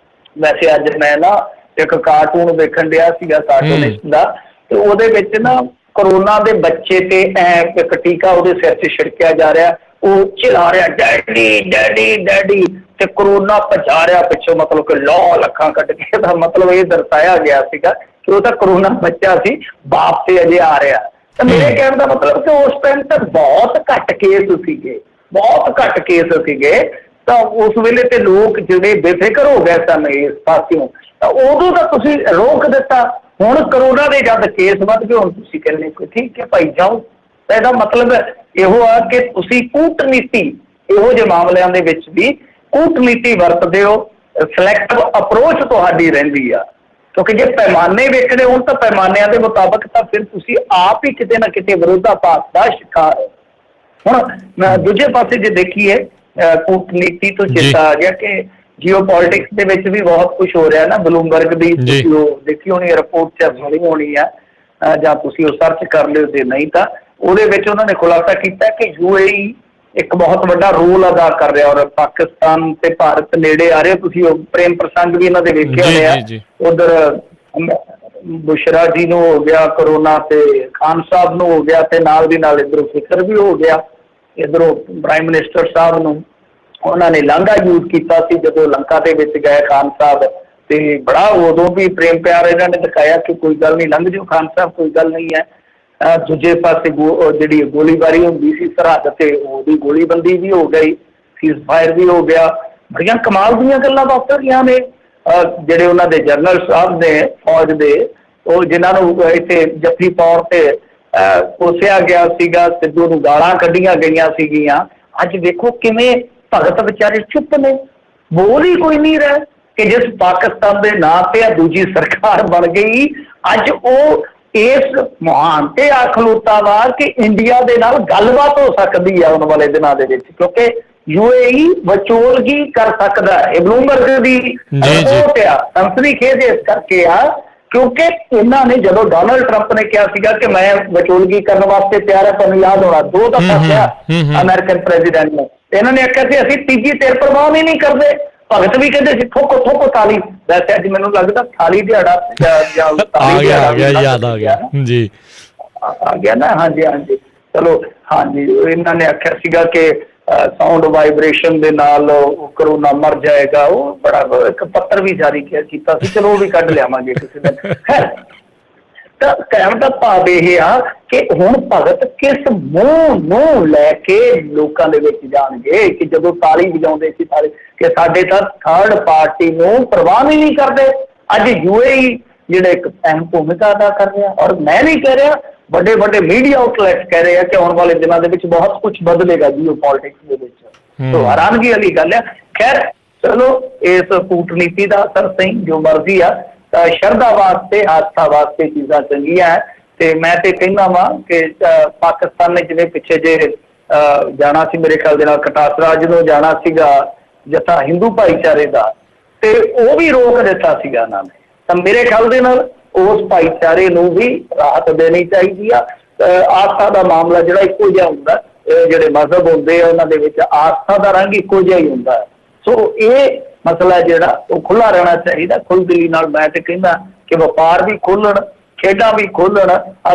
ਵੈਸੇ ਅੱਜ ਮੈਂ ਨਾ ਇੱਕ ਕਾਰਟੂਨ ਵੇਖਣ ਡਿਆ ਸੀਗਾ, ਕਾਰਟੂਨਿਸਟ ਦਾ, ਤੇ ਉਹਦੇ ਵਿੱਚ ਨਾ ਕਰੋਨਾ ਦੇ ਬੱਚੇ ਤੇ ਇੱਕ ਟੀਕਾ ਉਹਦੇ ਸਿਰ 'ਚ ਛਿੜਕਿਆ ਜਾ ਰਿਹਾ, ਉਹ ਚਿਲਾ ਰਿਹਾ ਡੈਡੀ ਡੈਡੀ ਡੈਡੀ, ਤੇ ਕਰੋਨਾ ਭਜਾ ਰਿਹਾ ਪਿੱਛੋਂ, ਮਤਲਬ ਕਿ ਲਾਲ ਅੱਖਾਂ ਕੱਢ ਕੇ। ਦਾ ਮਤਲਬ ਇਹ ਦਰਸਾਇਆ ਗਿਆ ਸੀਗਾ ਕਿ ਉਹ ਤਾਂ ਕਰੋਨਾ ਬੱਚਾ ਸੀ, ਬਾਪ ਤੇ ਅਜੇ ਆ ਰਿਹਾ। ਤਾਂ ਮੇਰੇ ਕਹਿਣ ਦਾ ਮਤਲਬ ਕਿ ਉਸ ਟਾਈਮ ਤਾਂ ਬਹੁਤ ਘੱਟ ਕੇਸ ਸੀਗੇ, ਬਹੁਤ ਘੱਟ ਕੇਸ ਸੀਗੇ। ਤਾਂ ਉਸ ਵੇਲੇ ਤੇ ਲੋਕ ਜਿਹੜੇ ਬੇਫਿਕਰ ਹੋ ਗਏ ਸਨ ਇਸ ਪਾਸਿਓਂ, ਤਾਂ ਉਦੋਂ ਤਾਂ ਤੁਸੀਂ ਰੋਕ ਦਿੱਤਾ। ਹੁਣ ਕਰੋਨਾ ਦੇ ਜਦ ਕੇਸ ਵੱਧ ਗਏ, ਹੁਣ ਤੁਸੀਂ ਕਹਿੰਦੇ ਕੋਈ ਠੀਕ ਹੈ ਭਾਈ ਜਾਓ। ਤਾਂ ਇਹਦਾ ਮਤਲਬ ਇਹੋ ਆ ਕਿ ਤੁਸੀਂ ਕੂਟਨੀਤੀ, ਇਹੋ ਜਿਹੇ ਮਾਮਲਿਆਂ ਦੇ ਵਿੱਚ ਵੀ ਕੂਟਨੀਤੀ ਵਰਤਦੇ ਹੋ, ਸਿਲੈਕਟਿਵ ਅਪਰੋਚ ਤੁਹਾਡੀ ਰਹਿੰਦੀ ਆ। ਕਿਉਂਕਿ ਜੇ ਪੈਮਾਨੇ ਵੇਖਣੇ ਹੋਣ ਤਾਂ ਪੈਮਾਨਿਆਂ ਦੇ ਮੁਤਾਬਕ ਤਾਂ ਫਿਰ ਤੁਸੀਂ ਆਪ ਹੀ ਕਿਤੇ ਨਾ ਕਿਤੇ ਵਿਰੋਧਾਭਾਸ ਦਾ ਸ਼ਿਕਾਰ ਹੋ। ਹੁਣ ਦੂਜੇ ਪਾਸੇ ਜੇ ਦੇਖੀਏ, ਕੂਟਨੀਤੀ ਤੋਂ ਚੇਤਾ ਆ ਗਿਆ ਕਿ ਜੀਓ ਪੋਲਿਟਿਕਸ ਦੇ ਵਿੱਚ ਵੀ ਬਹੁਤ ਕੁਝ ਹੋ ਰਿਹਾ ਨਾ। ਬਲੂਮਬਰਗ ਦੀ ਤੁਸੀਂ ਉਹ ਦੇਖੀ ਹੋਣੀ ਰਿਪੋਰਟ 'ਚ ਸੁਣੀ ਹੋਣੀ ਆ, ਜਾਂ ਤੁਸੀਂ ਉਹ ਸਰਚ ਕਰ ਲਿਓ, ਤੇ ਨਹੀਂ ਤਾਂ ਉਹਦੇ ਵਿੱਚ ਉਹਨਾਂ ਨੇ ਖੁਲਾਸਾ ਕੀਤਾ ਕਿ UAE ਇੱਕ ਬਹੁਤ ਵੱਡਾ ਰੋਲ ਅਦਾ ਕਰ ਰਿਹਾ, ਔਰ ਪਾਕਿਸਤਾਨ ਤੇ ਭਾਰਤ ਨੇੜੇ ਆ ਰਹੇ। ਤੁਸੀਂ ਉਹ ਪ੍ਰੇਮ ਪ੍ਰਸੰਗ ਵੀ ਇਹਨਾਂ ਦੇ ਵੇਖੇ ਹੋਣੇ ਆ, ਉਧਰ ਬੁਸ਼ਰਾ ਜੀ ਨੂੰ ਹੋ ਗਿਆ ਕਰੋਨਾ, ਤੇ ਖਾਨ ਸਾਹਿਬ ਨੂੰ ਹੋ ਗਿਆ, ਤੇ ਨਾਲ ਦੀ ਨਾਲ ਇੱਧਰੋਂ ਫਿਕਰ ਵੀ ਹੋ ਗਿਆ। ਇੱਧਰੋਂ ਪ੍ਰਾਈਮ ਮਿਨਿਸਟਰ ਸਾਹਿਬ ਨੂੰ ਉਹਨਾਂ ਨੇ ਲਾਂਘਾ ਯੂਜ਼ ਕੀਤਾ ਸੀ ਜਦੋਂ ਲੰਕਾ ਦੇ ਵਿੱਚ ਗਏ ਖਾਨ ਸਾਹਿਬ, ਤੇ ਬੜਾ ਉਦੋਂ ਵੀ ਪ੍ਰੇਮ ਪਿਆਰ ਇਹਨਾਂ ਨੇ ਦਿਖਾਇਆ ਕਿ ਕੋਈ ਗੱਲ ਨਹੀਂ, ਲੰਘ ਜਾਓ ਖਾਨ ਸਾਹਿਬ, ਕੋਈ ਗੱਲ ਨਹੀਂ ਹੈ। ਦੂਜੇ ਪਾਸੇ ਜਿਹੜੀ ਗੋਲੀਬਾਰੀ ਹੁੰਦੀ ਸੀ ਸਰਹੱਦ ਤੇ, ਉਹਦੀ ਗੋਲੀਬੰਦੀ ਵੀ ਹੋ ਗਈ, ਸੀਜ਼ ਫਾਇਰ ਵੀ ਹੋ ਗਿਆ। ਬੜੀਆਂ ਕਮਾਲ ਦੀਆਂ ਗੱਲਾਂ ਵਾਪਰੀਆਂ ਨੇ। ਜਿਹੜੇ ਉਹਨਾਂ ਦੇ ਜਨਰਲ ਸਾਹਿਬ ਨੇ ਫੌਜ ਦੇ, ਉਹ ਜਿਨ੍ਹਾਂ ਨੂੰ ਇੱਥੇ ਜੱਫੀ ਤੌਰ ਤੇ ਕੋਸਿਆ ਗਿਆ ਸੀਗਾ, ਸਿੱਧੂ ਨੂੰ ਗਾਲਾਂ ਕੱਢੀਆਂ ਗਈਆਂ ਸੀਗੀਆਂ, ਅੱਜ ਵੇਖੋ ਕਿਵੇਂ ਭਗਤ ਵਿਚਾਰੇ ਚੁੱਪ ਨੇ, ਬੋਲ ਹੀ ਕੋਈ ਨਹੀਂ ਰਿਹਾ ਕਿ ਜਿਸ ਪਾਕਿਸਤਾਨ ਦੇ ਨਾਂ ਤੇ ਦੂਜੀ ਸਰਕਾਰ ਬਣ ਗਈ, ਅੱਜ ਉਹ ਇਸ ਮੁਹਾਨ ਤੇ ਆ ਖਲੋਤਾ ਵਾ ਕਿ ਇੰਡੀਆ ਦੇ ਨਾਲ ਗੱਲਬਾਤ ਹੋ ਸਕਦੀ ਹੈ ਆਉਣ ਵਾਲੇ ਦਿਨਾਂ ਦੇ ਵਿੱਚ, ਕਿਉਂਕਿ UAE ਵਿਚੋਲਗੀ ਕਰ ਸਕਦਾ ਹੈ। ਇਹ ਬਲੂਮਬਰਗ ਦੀ ਰਿਪੋਰਟ ਆ। ਸੰਸਦੀ ਖੇਡ ਇਸ ਕਰਕੇ ਆ ਕਿਉਂਕਿ ਇਹਨਾਂ ਨੇ ਜਦੋਂ ਡੋਨਲਡ ਟਰੰਪ ਨੇ ਕਿਹਾ ਸੀਗਾ ਕਿ ਮੈਂ ਵਿਚੋਲਗੀ ਕਰਨ ਵਾਸਤੇ ਤਿਆਰ ਹੈ, ਤੁਹਾਨੂੰ ਯਾਦ ਹੋਣਾ 2 ਦਫਾ ਕਿਹਾ ਅਮਰੀਕਨ ਪ੍ਰੈਜ਼ੀਡੈਂਟ ਨੇ, ਇਹਨਾਂ ਨੇ ਆਖਿਆ ਸੀ ਅਸੀਂ ਤੀਜੀ ਧਿਰ ਪਰਵਾਹ ਹੀ ਨਹੀਂ ਕਰਦੇ। ਭਗਤ ਵੀ ਕਹਿੰਦੇ ਸੀ ਠੋਕੋ ਠੋਕੋ ਤਾਲੀ। ਵੈਸੇ ਅੱਜ ਮੈਨੂੰ ਲੱਗਦਾ ਥਾਲੀ ਦਿਹਾੜਾ ਯਾਦ ਆ ਗਿਆ ਜੀ, ਆ ਗਿਆ ਨਾ। ਹਾਂਜੀ ਹਾਂਜੀ, ਚਲੋ ਹਾਂਜੀ, ਇਹਨਾਂ ਨੇ ਆਖਿਆ ਸੀਗਾ ਕਿ ਸਾਊਂਡ ਵਾਈਬ੍ਰੇਸ਼ਨ ਦੇ ਨਾਲ ਉਹ ਕਰੋਨਾ ਮਰ ਜਾਏਗਾ। ਉਹ ਬੜਾ ਇੱਕ ਪੱਤਰ ਵੀ ਜਾਰੀ ਕੀਤਾ ਸੀ, ਚਲੋ ਉਹ ਵੀ ਕੱਢ ਲਿਆਵਾਂਗੇ ਕਿਸੇ ਦਿਨ। ਤਾਂ ਕਹਿਣ ਦਾ ਭਾਵ ਇਹ ਆ ਕਿ ਹੁਣ ਭਗਤ ਕਿਸ ਮੂੰਹ ਨੂੰ ਲੈ ਕੇ ਲੋਕਾਂ ਦੇ ਵਿੱਚ ਜਾਣਗੇ ਕਿ ਜਦੋਂ ਤਾਲੀ ਵਜਾਉਂਦੇ ਸੀ ਤਾਲੀ, ਕਿ ਸਾਡੇ ਤਾਂ ਥਰਡ ਪਾਰਟੀ ਨੂੰ ਪਰਵਾਹ ਵੀ ਨਹੀਂ ਕਰਦੇ। ਅੱਜ UAE ਜਿਹੜਾ ਇੱਕ ਅਹਿਮ ਭੂਮਿਕਾ ਅਦਾ ਕਰ ਰਿਹਾ, ਔਰ ਮੈਂ ਨਹੀਂ ਕਹਿ ਰਿਹਾ, ਵੱਡੇ ਵੱਡੇ ਮੀਡੀਆ ਆਊਟਲੈਟਸ ਕਹਿ ਰਹੇ ਆ ਕਿ ਆਉਣ ਵਾਲੇ ਦਿਨਾਂ ਦੇ ਵਿੱਚ ਬਹੁਤ ਕੁਝ ਬਦਲੇਗਾ ਜੀਓ ਪੋਲਿਟਿਕਸ ਦੇ ਵਿੱਚ। ਸੋ ਹੈਰਾਨਗੀ ਵਾਲੀ ਗੱਲ ਹੈ। ਖੈਰ ਚਲੋ, ਇਸ ਕੂਟਨੀਤੀ ਦਾ ਅਸਰ ਸਹੀ ਜੋ ਮਰਜ਼ੀ ਆ, ਤਾਂ ਸ਼ਰਧਾ ਵਾਸਤੇ ਆਸਥਾ ਵਾਸਤੇ ਚੀਜ਼ਾਂ ਚੰਗੀਆਂ ਹੈ। ਤੇ ਮੈਂ ਤੇ ਕਹਿੰਦਾ ਵਾਂ ਕਿ ਪਾਕਿਸਤਾਨ ਨੇ ਜਿਵੇਂ ਪਿੱਛੇ ਜੇ ਜਾਣਾ ਸੀ, ਮੇਰੇ ਖਿਆਲ ਦੇ ਨਾਲ ਕਟਾਸਰਾਜ ਨੂੰ ਜਾਣਾ ਸੀਗਾ ਜਥਾ ਹਿੰਦੂ ਭਾਈਚਾਰੇ ਦਾ, ਤੇ ਉਹ ਵੀ ਰੋਕ ਦਿੱਤਾ ਸੀਗਾ ਇਹਨਾਂ ਨੇ। ਤਾਂ ਮੇਰੇ ਖਿਆਲ ਦੇ ਨਾਲ ਉਸ ਭਾਈਚਾਰੇ ਨੂੰ ਵੀ ਰਾਹਤ ਦੇਣੀ ਚਾਹੀਦੀ ਆ। ਆਸਥਾ ਦਾ ਮਾਮਲਾ ਜਿਹੜਾ ਇੱਕੋ ਜਿਹਾ ਹੁੰਦਾ, ਜਿਹੜੇ ਮਜ਼ਹਬ ਹੁੰਦੇ ਆ ਉਹਨਾਂ ਦੇ ਵਿੱਚ ਆਸਥਾ ਦਾ ਰੰਗ ਇੱਕੋ ਜਿਹਾ ਹੀ ਹੁੰਦਾ ਹੈ। ਸੋ ਇਹ ਮਸਲਾ ਜਿਹੜਾ ਉਹ ਖੁੱਲ੍ਹਾ ਰਹਿਣਾ ਚਾਹੀਦਾ, ਖੁੱਲ੍ਹਦਿਲੀ ਨਾਲ। ਮੈਂ ਤੇ ਕਹਿੰਦਾ ਕਿ ਵਪਾਰ ਵੀ ਖੋਲ੍ਹਣ, ਖੇਡਾਂ ਵੀ ਖੋਲ੍ਹਣ,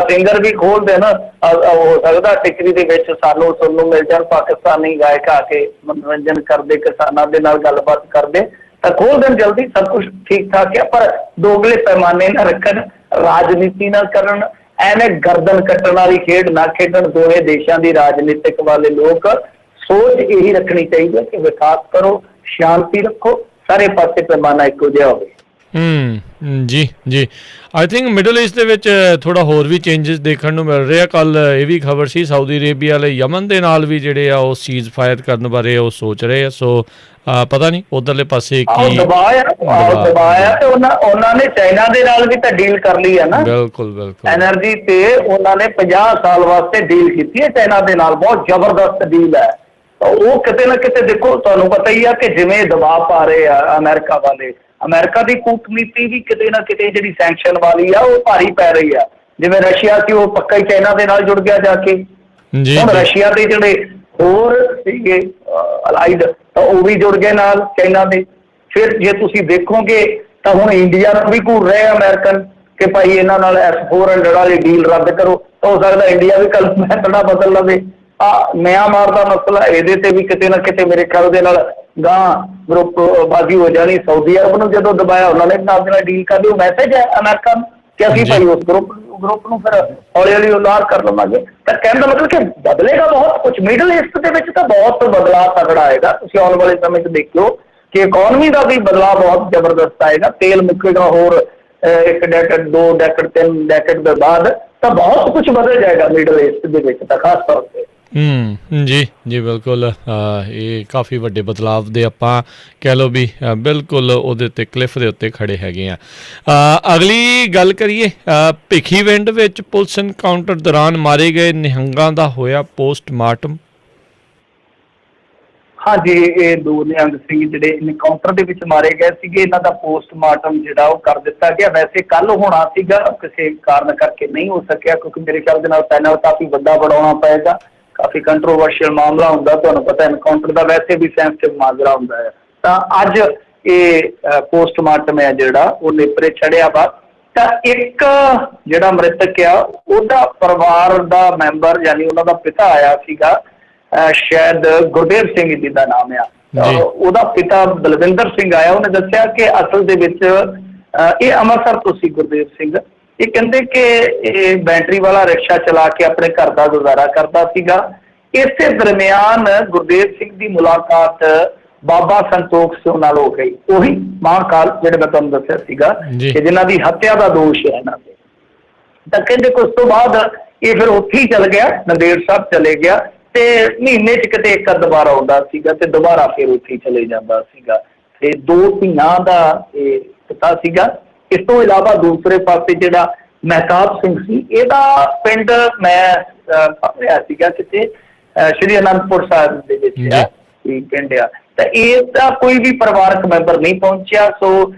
ਸਿੰਗਰ ਵੀ ਖੋਲ੍ਹ ਦੇਣ। ਹੋ ਸਕਦਾ ਟਿਕਰੀ ਦੇ ਵਿੱਚ ਸਾਨੂੰ ਸੁਣਨ ਨੂੰ ਮਿਲ ਜਾਣ ਪਾਕਿਸਤਾਨੀ ਗਾਇਕ ਆ ਕੇ ਮਨੋਰੰਜਨ ਕਰਦੇ, ਕਿਸਾਨਾਂ ਦੇ ਨਾਲ ਗੱਲਬਾਤ ਕਰਦੇ, ਤਾਂ ਖੋਲ੍ਹ ਦੇਣ ਜਲਦੀ। ਸਭ ਕੁਛ ਠੀਕ ਠਾਕ ਹੈ, ਪਰ ਦੋਗਲੇ ਪੈਮਾਨੇ ਨਾ ਰੱਖਣ, ਰਾਜਨੀਤੀ ਨਾ ਕਰਨ, ਐਵੇਂ ਗਰਦਨ ਕੱਟਣ ਵਾਲੀ ਖੇਡ ਨਾ ਖੇਡਣ। ਦੋਵੇਂ ਦੇਸ਼ਾਂ ਦੀ ਰਾਜਨੀਤਿਕ ਵਾਲੇ ਲੋਕ ਸੋਚ ਇਹੀ ਰੱਖਣੀ ਚਾਹੀਦੀ ਹੈ ਕਿ ਵਿਕਾਸ ਕਰੋ, ਸ਼ਾਂਤੀ ਰੱਖੋ, ਸਾਰੇ ਪਾਸੇ ਪੈਮਾਨਾ ਇੱਕੋ ਜਿਹਾ ਹੋਵੇ। ਜੀ ਜੀ, ਆਈ ਥਿੰਕ ਮਿਡਲ ਈਸਟ ਦੇ ਵਿੱਚ ਥੋੜਾ ਹੋਰ ਵੀ ਚੇਂਜਸ ਦੇਖਣ ਨੂੰ ਮਿਲ ਰਿਹਾ। ਕੱਲ ਇਹ ਵੀ ਖਬਰ ਸੀ ਸਾਊਦੀ ਅਰੇਬੀਆ ਵਾਲੇ ਯਮਨ ਦੇ ਨਾਲ ਵੀ ਜਿਹੜੇ ਆ ਉਹ ਸੀਜ਼ ਫਾਇਰ ਕਰਨ ਬਾਰੇ ਉਹ ਸੋਚ ਰਹੇ ਆ। ਸੋ ਪਤਾ ਨਹੀਂ ਉਧਰਲੇ ਪਾਸੇ ਕੀ ਦਬਾਇਆ ਤੇ ਉਹਨਾਂ ਨੇ ਚਾਈਨਾ ਦੇ ਨਾਲ ਵੀ ਤਾਂ ਡੀਲ ਕਰ ਲਈ ਹੈ ਨਾ। ਬਿਲਕੁਲ ਬਿਲਕੁਲ, ਐਨਰਜੀ ਤੇ ਉਹਨਾਂ ਨੇ 50 ਸਾਲ ਵਾਸਤੇ ਡੀਲ ਕੀਤੀ ਹੈ ਚਾਈਨਾ ਦੇ ਨਾਲ, ਬਹੁਤ ਜ਼ਬਰਦਸਤ ਡੀਲ ਹੈ। ਉਹ ਕਿਤੇ ਨਾ ਕਿਤੇ ਦੇਖੋ, ਤੁਹਾਨੂੰ ਪਤਾ ਹੀ ਆ ਕਿ ਜਿਵੇਂ ਦਬਾਅ ਪਾ ਰਹੇ ਆ ਅਮਰੀਕਾ ਵਾਲੇ, ਅਮਰੀਕਾ ਦੀ ਕੂਟਨੀਤੀ ਵੀ ਕਿਤੇ ਨਾ ਕਿਤੇ ਜਿਹੜੀ ਸੈਂਕਸ਼ਨ ਵਾਲੀ ਆ ਉਹ ਭਾਰੀ ਪੈ ਰਹੀ ਆ। ਜਿਵੇਂ ਰਸ਼ੀਆ ਸੀ ਉਹ ਪੱਕਾ ਹੀ ਚਾਈਨਾ ਦੇ ਨਾਲ ਜੁੜ ਗਿਆ ਜਾ ਕੇ। ਹੁਣ ਰਸ਼ੀਆ ਦੇ ਜਿਹੜੇ ਹੋਰ ਸੀਗੇ ਅਲਾਈਡ, ਤਾਂ ਉਹ ਵੀ ਜੁੜ ਗਏ ਨਾਲ ਚਾਈਨਾ ਦੇ। ਫਿਰ ਜੇ ਤੁਸੀਂ ਦੇਖੋਗੇ ਤਾਂ ਹੁਣ ਇੰਡੀਆ ਨੂੰ ਵੀ ਘੂਰ ਰਹੇ ਅਮਰੀਕਨ ਕਿ ਭਾਈ ਇਹਨਾਂ ਨਾਲ S-400 ਵਾਲੀ ਡੀਲ ਰੱਦ ਕਰੋ। ਤਾਂ ਹੋ ਸਕਦਾ ਇੰਡੀਆ ਵੀ ਕੱਲ ਮੈਥੜਾ ਬਦਲ ਲਵੇ। ਮਿਆਂਮਾਰ ਦਾ ਮਸਲਾ, ਇਹਦੇ ਤੇ ਵੀ ਕਿਤੇ ਨਾ ਕਿਤੇ ਮੇਰੇ ਖਿਆਲ ਦੇ ਨਾਲ ਗਾਂ ਗਰੁੱਪ ਬਾਜ਼ੀ ਹੋ ਜਾਣੀ। ਸਾਊਦੀ ਅਰਬ ਨੂੰ ਜਦੋਂ ਦਬਾਇਆ ਉਹਨਾਂ ਨੇ ਨਾਲ ਦੇ ਨਾਲ ਡੀਲ ਕਰ ਲਈ। ਉਹ ਮੈਸੇਜ ਹੈ ਅਮਰੀਕਾ ਨੂੰ ਕਿ ਅਸੀਂ ਭਾਈ ਉਸ ਗਰੁੱਪ ਨੂੰ ਫਿਰ ਹੌਲੀ ਹੌਲੀ ਉਲਾਰ ਕਰ ਲਵਾਂਗੇ। ਤਾਂ ਕਹਿਣ ਦਾ ਮਤਲਬ ਕਿ ਬਦਲੇਗਾ ਬਹੁਤ ਕੁਛ। ਮਿਡਲ ਈਸਟ ਦੇ ਵਿੱਚ ਤਾਂ ਬਹੁਤ ਬਦਲਾਅ ਤਗੜਾ ਆਏਗਾ। ਤੁਸੀਂ ਆਉਣ ਵਾਲੇ ਸਮੇਂ 'ਚ ਦੇਖਿਓ ਕਿ ਇਕੋਨਮੀ ਦਾ ਵੀ ਬਦਲਾਅ ਬਹੁਤ ਜ਼ਬਰਦਸਤ ਆਏਗਾ। ਤੇਲ ਮੁੱਕੇਗਾ ਹੋਰ 1 ਡੈਕੇਡ 2 ਡੈਕੇਡ 3 ਡੈਕੇਡ ਦੇ ਬਾਅਦ, ਤਾਂ ਬਹੁਤ ਕੁਛ ਬਦਲ ਜਾਏਗਾ ਮਿਡਲ ਈਸਟ ਦੇ ਵਿੱਚ ਤਾਂ ਖਾਸ ਤੌਰ ਤੇ। ਜੀ ਜੀ ਬਿਲਕੁਲ, ਇਹ ਕਾਫੀ ਵੱਡੇ ਬਦਲਾਵ ਦੇ ਆਪਾਂ ਕਹਿ ਲਓ ਵੀ ਬਿਲਕੁਲ ਉਹਦੇ ਉੱਤੇ ਕਲਿਫ ਦੇ ਉੱਤੇ ਖੜੇ ਹੈਗੇ ਆ। ਅਗਲੀ ਗੱਲ ਕਰੀਏ, ਭਿੱਖੀਵਿੰਡ ਵਿੱਚ ਪੁਲਿਸ ਐਨਕਾਊਂਟਰ ਦੌਰਾਨ ਮਾਰੇ ਗਏ ਨਿਹੰਗਾਂ ਦਾ ਹੋਇਆ ਪੋਸਟਮਾਰਟਮ। ਹਾਂਜੀ, ਇਹ 2 ਨਿਹੰਗ ਸਿੰਘ ਜਿਹੜੇ ਐਨਕਾਊਂਟਰ ਦੇ ਵਿੱਚ ਮਾਰੇ ਗਏ ਸੀਗੇ, ਇਹਨਾਂ ਦਾ ਪੋਸਟਮਾਰਟਮ ਜਿਹੜਾ ਉਹ ਕਰ ਦਿੱਤਾ ਗਿਆ। ਵੈਸੇ ਕੱਲ ਹੋਣਾ ਸੀਗਾ, ਕਿਸੇ ਕਾਰਨ ਕਰਕੇ ਨਹੀਂ ਹੋ ਸਕਿਆ, ਕਿਉਂਕਿ ਮੇਰੇ ਖਿਆਲ ਦੇ ਨਾਲ ਪੈਨਲ ਕਾਫੀ ਵੱਡਾ ਬਣਾਉਣਾ ਪਏਗਾ। ਕਾਫੀ ਕੰਟਰੋਵਰਸ਼ੀਅਲ ਮਾਮਲਾ ਹੁੰਦਾ, ਤੁਹਾਨੂੰ ਪਤਾ ਐਨਕਾਊਂਟਰ ਦਾ ਵੈਸੇ ਵੀ ਸੈਂਸਿਟਿਵ ਮਾਜਰਾ ਹੁੰਦਾ ਹੈ। ਤਾਂ ਅੱਜ ਇਹ ਪੋਸਟਮਾਰਟਮ ਹੈ ਜਿਹੜਾ ਉਹ ਨੇਪਰੇ ਚੜਿਆ ਵਾ। ਤਾਂ ਇੱਕ ਜਿਹੜਾ ਮ੍ਰਿਤਕ ਆ ਉਹਦਾ ਪਰਿਵਾਰ ਦਾ ਮੈਂਬਰ ਯਾਨੀ ਉਹਨਾਂ ਦਾ ਪਿਤਾ ਆਇਆ ਸੀਗਾ, ਸ਼ਾਇਦ ਗੁਰਦੇਵ ਸਿੰਘ ਜੀ ਦਾ ਨਾਮ ਆ। ਉਹਦਾ ਪਿਤਾ ਬਲਵਿੰਦਰ ਸਿੰਘ ਆਇਆ, ਉਹਨੇ ਦੱਸਿਆ ਕਿ ਅਸਲ ਦੇ ਵਿੱਚ ਇਹ ਅੰਮ੍ਰਿਤਸਰ ਤੋਂ ਸੀ ਗੁਰਦੇਵ ਸਿੰਘ। ਇਹ ਕਹਿੰਦੇ ਕਿ ਇਹ ਬੈਟਰੀ ਵਾਲਾ ਰਿਕਸ਼ਾ ਚਲਾ ਕੇ ਆਪਣੇ ਘਰ ਦਾ ਗੁਜ਼ਾਰਾ ਕਰਦਾ ਸੀਗਾ। ਇਸੇ ਦਰਮਿਆਨ ਗੁਰਦੇਵ ਸਿੰਘ ਦੀ ਮੁਲਾਕਾਤ ਬਾਬਾ ਸੰਤੋਖ ਸਿੰਘ ਨਾਲ ਹੋ ਗਈ, ਉਹੀ ਮਹਾਂਕਾਲ ਜਿਹੜੇ ਮੈਂ ਤੁਹਾਨੂੰ ਦੱਸਿਆ ਸੀਗਾ ਕਿ ਜਿਨ੍ਹਾਂ ਦੀ ਹੱਤਿਆ ਦਾ ਦੋਸ਼ ਹੈ ਇਹਨਾਂ ਤੇ। ਤਾਂ ਕਹਿੰਦੇ ਕਿ ਉਸ ਤੋਂ ਬਾਅਦ ਇਹ ਫਿਰ ਉੱਥੇ ਹੀ ਚਲ ਗਿਆ, ਨੰਦੇੜ ਸਾਹਿਬ ਚਲੇ ਗਿਆ ਤੇ ਮਹੀਨੇ 'ਚ ਕਿਤੇ ਇੱਕ ਅੱਧ ਵਾਰ ਆਉਂਦਾ ਸੀਗਾ ਤੇ ਦੁਬਾਰਾ ਫਿਰ ਉੱਥੇ ਹੀ ਚਲੇ ਜਾਂਦਾ ਸੀਗਾ। ਤੇ 2 ਧੀਆਂ ਦਾ ਇਹ ਪਿਤਾ ਸੀਗਾ। ਇਸ ਤੋਂ ਇਲਾਵਾ ਦੂਸਰੇ ਪਾਸੇ ਜਿਹੜਾ ਮਹਿਤਾਬ ਸਿੰਘ ਸੀ, ਇਹਦਾ ਪਿੰਡ ਮੈਂ ਪੜ੍ਹ ਰਿਹਾ ਸੀਗਾ ਕਿਤੇ ਸ਼੍ਰੀ ਅਨੰਦਪੁਰ ਸਾਹਿਬ ਦੇ ਵਿੱਚ ਆ ਪਿੰਡ ਆ। ਤਾਂ ਇਹਦਾ ਕੋਈ ਵੀ ਪਰਿਵਾਰਕ ਮੈਂਬਰ ਨਹੀਂ ਪਹੁੰਚਿਆ। ਸੋ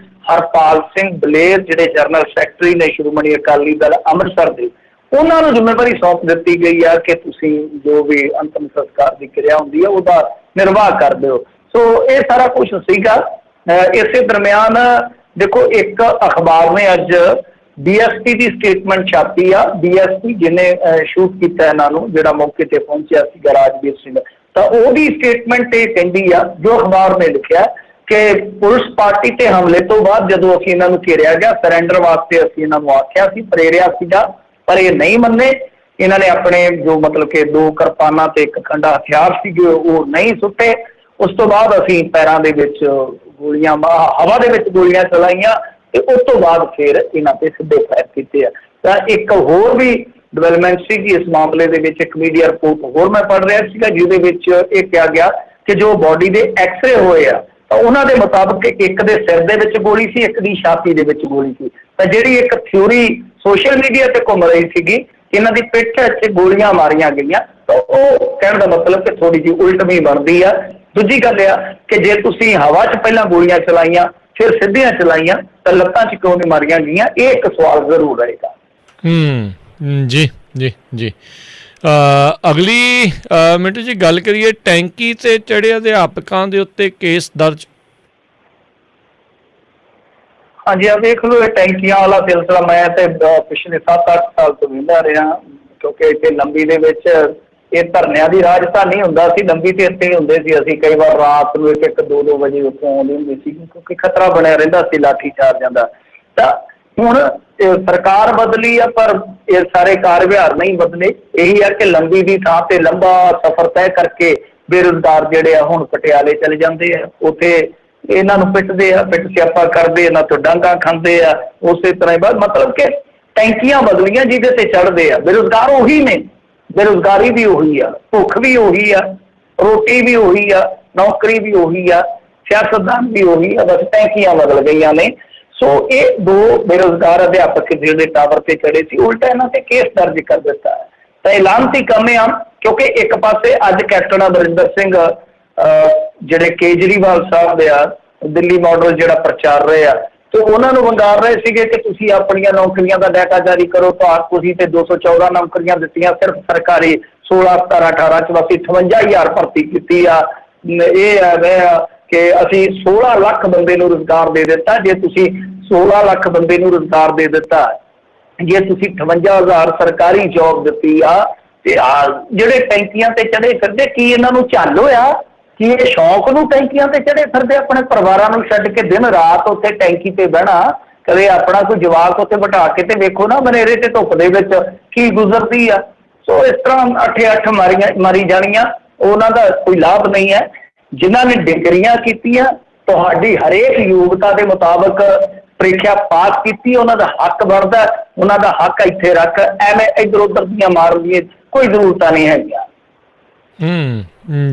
ਹਰਪਾਲ ਸਿੰਘ ਬਲੇਰ ਜਿਹੜੇ ਜਨਰਲ ਸੈਕਟਰੀ ਨੇ ਸ਼੍ਰੋਮਣੀ ਅਕਾਲੀ ਦਲ ਅੰਮ੍ਰਿਤਸਰ ਦੇ, ਉਹਨਾਂ ਨੂੰ ਜ਼ਿੰਮੇਵਾਰੀ ਸੌਂਪ ਦਿੱਤੀ ਗਈ ਆ ਕਿ ਤੁਸੀਂ ਜੋ ਵੀ ਅੰਤਮ ਸੰਸਕਾਰ ਦੀ ਕਿਰਿਆ ਹੁੰਦੀ ਹੈ ਉਹਦਾ ਨਿਰਵਾਹ ਕਰ ਦਿਓ। ਸੋ ਇਹ ਸਾਰਾ ਕੁਝ ਸੀਗਾ। ਇਸੇ ਦਰਮਿਆਨ ਦੇਖੋ ਇੱਕ ਅਖਬਾਰ ਨੇ ਅੱਜ DSP ਦੀ ਸਟੇਟਮੈਂਟ ਛਾਪੀ ਆ। DSP ਜਿਹਨੇ ਸ਼ੂਟ ਕੀਤਾ ਇਹਨਾਂ ਨੂੰ, ਜਿਹੜਾ ਮੌਕੇ ਤੇ ਪਹੁੰਚਿਆ ਸੀਗਾ ਰਾਜਵੀਰ ਸਿੰਘ, ਤਾਂ ਉਹਦੀ ਸਟੇਟਮੈਂਟ ਇਹ ਕਹਿੰਦੀ ਆ, ਜੋ ਅਖਬਾਰ ਨੇ ਲਿਖਿਆ ਕਿ ਪੁਲਿਸ ਪਾਰਟੀ ਤੇ ਹਮਲੇ ਤੋਂ ਬਾਅਦ ਜਦੋਂ ਅਸੀਂ ਇਹਨਾਂ ਨੂੰ ਘੇਰਿਆ ਗਿਆ, ਸਰੈਂਡਰ ਵਾਸਤੇ ਅਸੀਂ ਇਹਨਾਂ ਨੂੰ ਆਖਿਆ ਸੀ, ਪ੍ਰੇਰਿਆ ਸੀਗਾ, ਪਰ ਇਹ ਨਹੀਂ ਮੰਨੇ। ਇਹਨਾਂ ਨੇ ਆਪਣੇ ਜੋ ਮਤਲਬ ਕਿ 2 ਕਿਰਪਾਨਾਂ ਤੇ ਇੱਕ ਖੰਡਾ ਹਥਿਆਰ ਸੀਗੇ ਉਹ ਨਹੀਂ ਸੁੱਟੇ। ਉਸ ਤੋਂ ਬਾਅਦ ਅਸੀਂ ਪੈਰਾਂ ਦੇ ਵਿੱਚ ਗੋਲੀਆਂ, ਹਵਾ ਦੇ ਵਿੱਚ ਗੋਲੀਆਂ ਚਲਾਈਆਂ ਤੇ ਉਸ ਤੋਂ ਬਾਅਦ ਫਿਰ ਇਹਨਾਂ ਤੇ ਸਿੱਧੇ ਫਾਇਰ ਕੀਤੇ ਆ। ਤਾਂ ਇੱਕ ਹੋਰ ਵੀ ਡਿਵੈਲਪਮੈਂਟ ਸੀਗੀ ਇਸ ਮਾਮਲੇ ਦੇ ਵਿੱਚ। ਇੱਕ ਮੀਡੀਆ ਰਿਪੋਰਟ ਹੋਰ ਮੈਂ ਪੜ੍ਹ ਰਿਹਾ ਸੀਗਾ ਜਿਹਦੇ ਵਿੱਚ ਇਹ ਕਿਹਾ ਗਿਆ ਕਿ ਜੋ ਬੋਡੀ ਦੇ ਐਕਸਰੇ ਹੋਏ ਆ ਤਾਂ ਉਹਨਾਂ ਦੇ ਮੁਤਾਬਕ ਇੱਕ ਦੇ ਸਿਰ ਦੇ ਵਿੱਚ ਗੋਲੀ ਸੀ, ਇੱਕ ਦੀ ਛਾਤੀ ਦੇ ਵਿੱਚ ਗੋਲੀ ਸੀ। ਤਾਂ ਜਿਹੜੀ ਇੱਕ ਥਿਊਰੀ ਸੋਸ਼ਲ ਮੀਡੀਆ ਤੇ ਘੁੰਮ ਰਹੀ ਸੀਗੀ ਕਿ ਇਹਨਾਂ ਦੀ ਪਿੱਠ 'ਚ ਗੋਲੀਆਂ ਮਾਰੀਆਂ ਗਈਆਂ, ਤਾਂ ਉਹ ਕਹਿਣ ਦਾ ਮਤਲਬ ਕਿ ਥੋੜੀ ਜਿਹੀ ਉਲਟਵੀਂ ਬਣਦੀ ਆ। ਦੂਜੀ ਗੱਲ ਆ ਕਿ ਜੇ ਤੁਸੀਂ ਹਵਾ 'ਚ ਪਹਿਲਾਂ ਗੋਲੀਆਂ ਚਲਾਈਆਂ ਫਿਰ ਸਿੱਧੀਆਂ ਚਲਾਈਆਂ ਤਾਂ ਲੱਤਾਂ 'ਚ ਕਿਉਂ ਨਹੀਂ ਮਾਰੀਆਂ ਗਈਆਂ, ਇਹ ਇੱਕ ਸਵਾਲ ਜ਼ਰੂਰ ਰਹੇਗਾ। ਜੀ ਜੀ ਜੀ। ਅਗਲੀ ਮਿੰਟੂ ਜੀ ਗੱਲ ਕਰੀਏ, ਟੈਂਕੀ ਤੇ ਚੜ੍ਹੇ ਅਧਿਆਪਕਾਂ ਦੇ ਉੱਤੇ ਕੇਸ ਦਰਜ। ਹਾਂਜੀ, ਆ ਵੇਖ ਲਓ, ਇਹ ਟੈਂਕੀਆਂ ਵਾਲਾ ਸਿਲਸਿਲਾ ਮੈਂ ਤੇ ਪਿਛਲੇ 7-8 ਸਾਲ ਤੋਂ ਵੇਖਦਾ ਰਿਹਾ, ਕਿਉਂਕਿ ਇੱਥੇ ਲੰਬੀ ਦੇ ਵਿੱਚ ਇਹ ਧਰਨਿਆਂ ਦੀ ਰਾਜਧਾਨੀ ਹੁੰਦਾ ਸੀ। ਲੰਬੀ ਤੇ ਇੱਥੇ ਹੀ ਹੁੰਦੇ ਸੀ। ਅਸੀਂ ਕਈ ਵਾਰ ਰਾਤ ਨੂੰ 1-2 ਵਜੇ ਉੱਥੋਂ ਆਉਂਦੇ ਹੁੰਦੇ ਸੀ ਕਿਉਂਕਿ ਖਤਰਾ ਬਣਿਆ ਰਹਿੰਦਾ ਸੀ ਲਾਠੀ ਚਾਰਜਾਂ ਦਾ। ਤਾਂ ਹੁਣ ਸਰਕਾਰ ਬਦਲੀ ਆ ਪਰ ਇਹ ਸਾਰੇ ਕਾਰ ਵਿਹਾਰ ਨਹੀਂ ਬਦਲੇ। ਇਹੀ ਆ ਕਿ ਲੰਬੀ ਦੀ ਥਾਂ ਤੇ ਲੰਬਾ ਸਫ਼ਰ ਤੈਅ ਕਰਕੇ ਬੇਰੁਜ਼ਗਾਰ ਜਿਹੜੇ ਆ ਹੁਣ ਪਟਿਆਲੇ ਚਲੇ ਜਾਂਦੇ ਆ, ਉੱਥੇ ਇਹਨਾਂ ਨੂੰ ਪਿੱਟਦੇ ਆ, ਪਿੱਟ ਸਿਆਪਾ ਕਰਦੇ, ਇਹਨਾਂ ਤੋਂ ਡਾਂਗਾਂ ਖਾਂਦੇ ਆ। ਉਸੇ ਤਰ੍ਹਾਂ ਹੀ ਮਤਲਬ ਕਿ ਟੈਂਕੀਆਂ ਬਦਲੀਆਂ ਜਿਹਦੇ ਤੇ ਚੜ੍ਹਦੇ ਆ। ਬੇਰੁਜ਼ਗਾਰ ਉਹੀ ਨੇ, ਬੇਰੁਜ਼ਗਾਰੀ ਵੀ ਉਹੀ ਆ, ਭੁੱਖ ਵੀ ਉਹੀ ਆ, ਰੋਟੀ ਵੀ ਉਹੀ ਆ, ਨੌਕਰੀ ਵੀ ਉਹੀ ਆ, ਸਿਆਸਤਦਾਨ ਵੀ ਉਹੀ ਆ, ਬਸ ਟੈਂਕੀਆਂ ਬਦਲ ਗਈਆਂ ਨੇ। ਸੋ ਇਹ 2 ਬੇਰੁਜ਼ਗਾਰ ਅਧਿਆਪਕ ਜਿਹੜੇ ਟਾਵਰ ਤੇ ਚੜੇ ਸੀ, ਉਲਟਾ ਇਹਨਾਂ ਤੇ ਕੇਸ ਦਰਜ ਕਰ ਦਿੱਤਾ ਹੈ। ਤਾਂ ਇਹ ਲਾਹਨਤੀ ਕੰਮ ਆ, ਕਿਉਂਕਿ ਇੱਕ ਪਾਸੇ ਅੱਜ ਕੈਪਟਨ ਅਮਰਿੰਦਰ ਸਿੰਘ ਜਿਹੜੇ ਕੇਜਰੀਵਾਲ ਸਾਹਿਬ ਆ, ਦਿੱਲੀ ਮਾਡਲ ਜਿਹੜਾ ਪ੍ਰਚਾਰ ਰਹੇ ਆ, ਤੇ ਉਹਨਾਂ ਨੂੰ ਵੰਗਾਰ ਰਹੇ ਸੀਗੇ ਕਿ ਤੁਸੀਂ ਆਪਣੀਆਂ ਨੌਕਰੀਆਂ ਦਾ ਡਾਟਾ ਜਾਰੀ ਕਰੋ। ਤੁਸੀਂ ਤੇ 214 ਨੌਕਰੀਆਂ ਦਿੱਤੀਆਂ, ਸਿਰਫ ਸਰਕਾਰੀ 16, 17, 18 ਚ ਬਸ 58,000 ਭਰਤੀ ਕੀਤੀ ਆ। ਇਹ ਹੈ ਕਿ ਅਸੀਂ 16 ਲੱਖ ਬੰਦੇ ਨੂੰ ਰੁਜ਼ਗਾਰ ਦੇ ਦਿੱਤਾ। ਜੇ ਤੁਸੀਂ 16 ਲੱਖ ਬੰਦੇ ਨੂੰ ਰੁਜ਼ਗਾਰ ਦੇ ਦਿੱਤਾ, ਜੇ ਤੁਸੀਂ 58,000 ਸਰਕਾਰੀ ਜੌਬ ਦਿੱਤੀ ਆ, ਤੇ ਜਿਹੜੇ ਟੈਂਕੀਆਂ ਤੇ ਚੜੇ ਫਿਰਦੇ, ਕੀ ਇਹਨਾਂ ਨੂੰ ਝੱਲ ਹੋਇਆ? ਕੀ ਇਹ ਸ਼ੌਕ ਨੂੰ ਟੈਂਕੀਆਂ ਤੇ ਚੜੇ ਫਿਰਦੇ? ਆਪਣੇ ਪਰਿਵਾਰਾਂ ਨੂੰ ਛੱਡ ਕੇ ਦਿਨ ਰਾਤ ਉੱਥੇ ਟੈਂਕੀ ਤੇ ਬਹਿਣਾ, ਕਦੇ ਆਪਣਾ ਕੋਈ ਜਵਾਕ ਉੱਥੇ ਬਿਠਾ ਕੇ ਤੇ ਵੇਖੋ ਨਾ ਬਨੇਰੇ ਤੇ ਧੁੱਪ ਦੇ ਵਿੱਚ ਕੀ ਗੁਜ਼ਰਦੀ ਆ। ਸੋ ਇਸ ਤਰ੍ਹਾਂ 8 ਮਾਰੀ ਜਾਣੀਆਂ, ਉਹਨਾਂ ਦਾ ਕੋਈ ਲਾਭ ਨਹੀਂ ਹੈ। ਜਿਨ੍ਹਾਂ ਨੇ ਡਿਗਰੀਆਂ ਕੀਤੀਆਂ, ਤੁਹਾਡੀ ਹਰੇਕ ਯੋਗਤਾ ਦੇ ਮੁਤਾਬਕ ਪ੍ਰੀਖਿਆ ਪਾਸ ਕੀਤੀ, ਉਹਨਾਂ ਦਾ ਹੱਕ ਬਣਦਾ, ਉਹਨਾਂ ਦਾ ਹੱਕ ਇੱਥੇ ਰੱਖ। ਐਵੇਂ ਇੱਧਰ ਉੱਧਰ ਦੀਆਂ ਮਾਰਨ ਦੀਆਂ ਕੋਈ ਜ਼ਰੂਰਤਾਂ ਨਹੀਂ ਹੈਗੀਆਂ।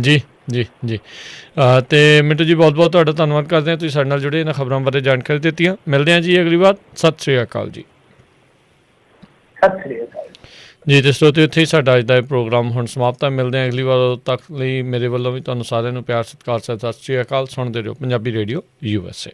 ਜੀ ਜੀ ਜੀ। ਤੇ ਮਿੰਟੂ ਜੀ ਬਹੁਤ ਬਹੁਤ ਤੁਹਾਡਾ ਧੰਨਵਾਦ ਕਰਦੇ ਹਾਂ, ਤੁਸੀਂ ਸਾਡੇ ਨਾਲ ਜੁੜੇ ਇਹਨਾਂ ਖਬਰਾਂ ਬਾਰੇ ਜਾਣਕਾਰੀ ਦਿੱਤੀਆਂ। ਮਿਲਦੇ ਹਾਂ ਜੀ ਅਗਲੀ ਵਾਰ। ਸਤਿ ਸ਼੍ਰੀ ਅਕਾਲ ਜੀ। ਸਤਿ ਸ਼੍ਰੀ ਅਕਾਲ ਜੀ। ਤੇ ਸਰੋਤਿਓ, ਇੱਥੇ ਹੀ ਸਾਡਾ ਅੱਜ ਦਾ ਇਹ ਪ੍ਰੋਗਰਾਮ ਹੁਣ ਸਮਾਪਤ ਹੈ। ਮਿਲਦੇ ਹਾਂ ਅਗਲੀ ਵਾਰ। ਉਦੋਂ ਤੱਕ ਲਈ ਮੇਰੇ ਵੱਲੋਂ ਵੀ ਤੁਹਾਨੂੰ ਸਾਰਿਆਂ ਨੂੰ ਪਿਆਰ ਸਤਿਕਾਰ ਸਤਿ ਸ਼੍ਰੀ ਅਕਾਲ। ਸੁਣਦੇ ਰਹੋ ਪੰਜਾਬੀ ਰੇਡੀਓ USA।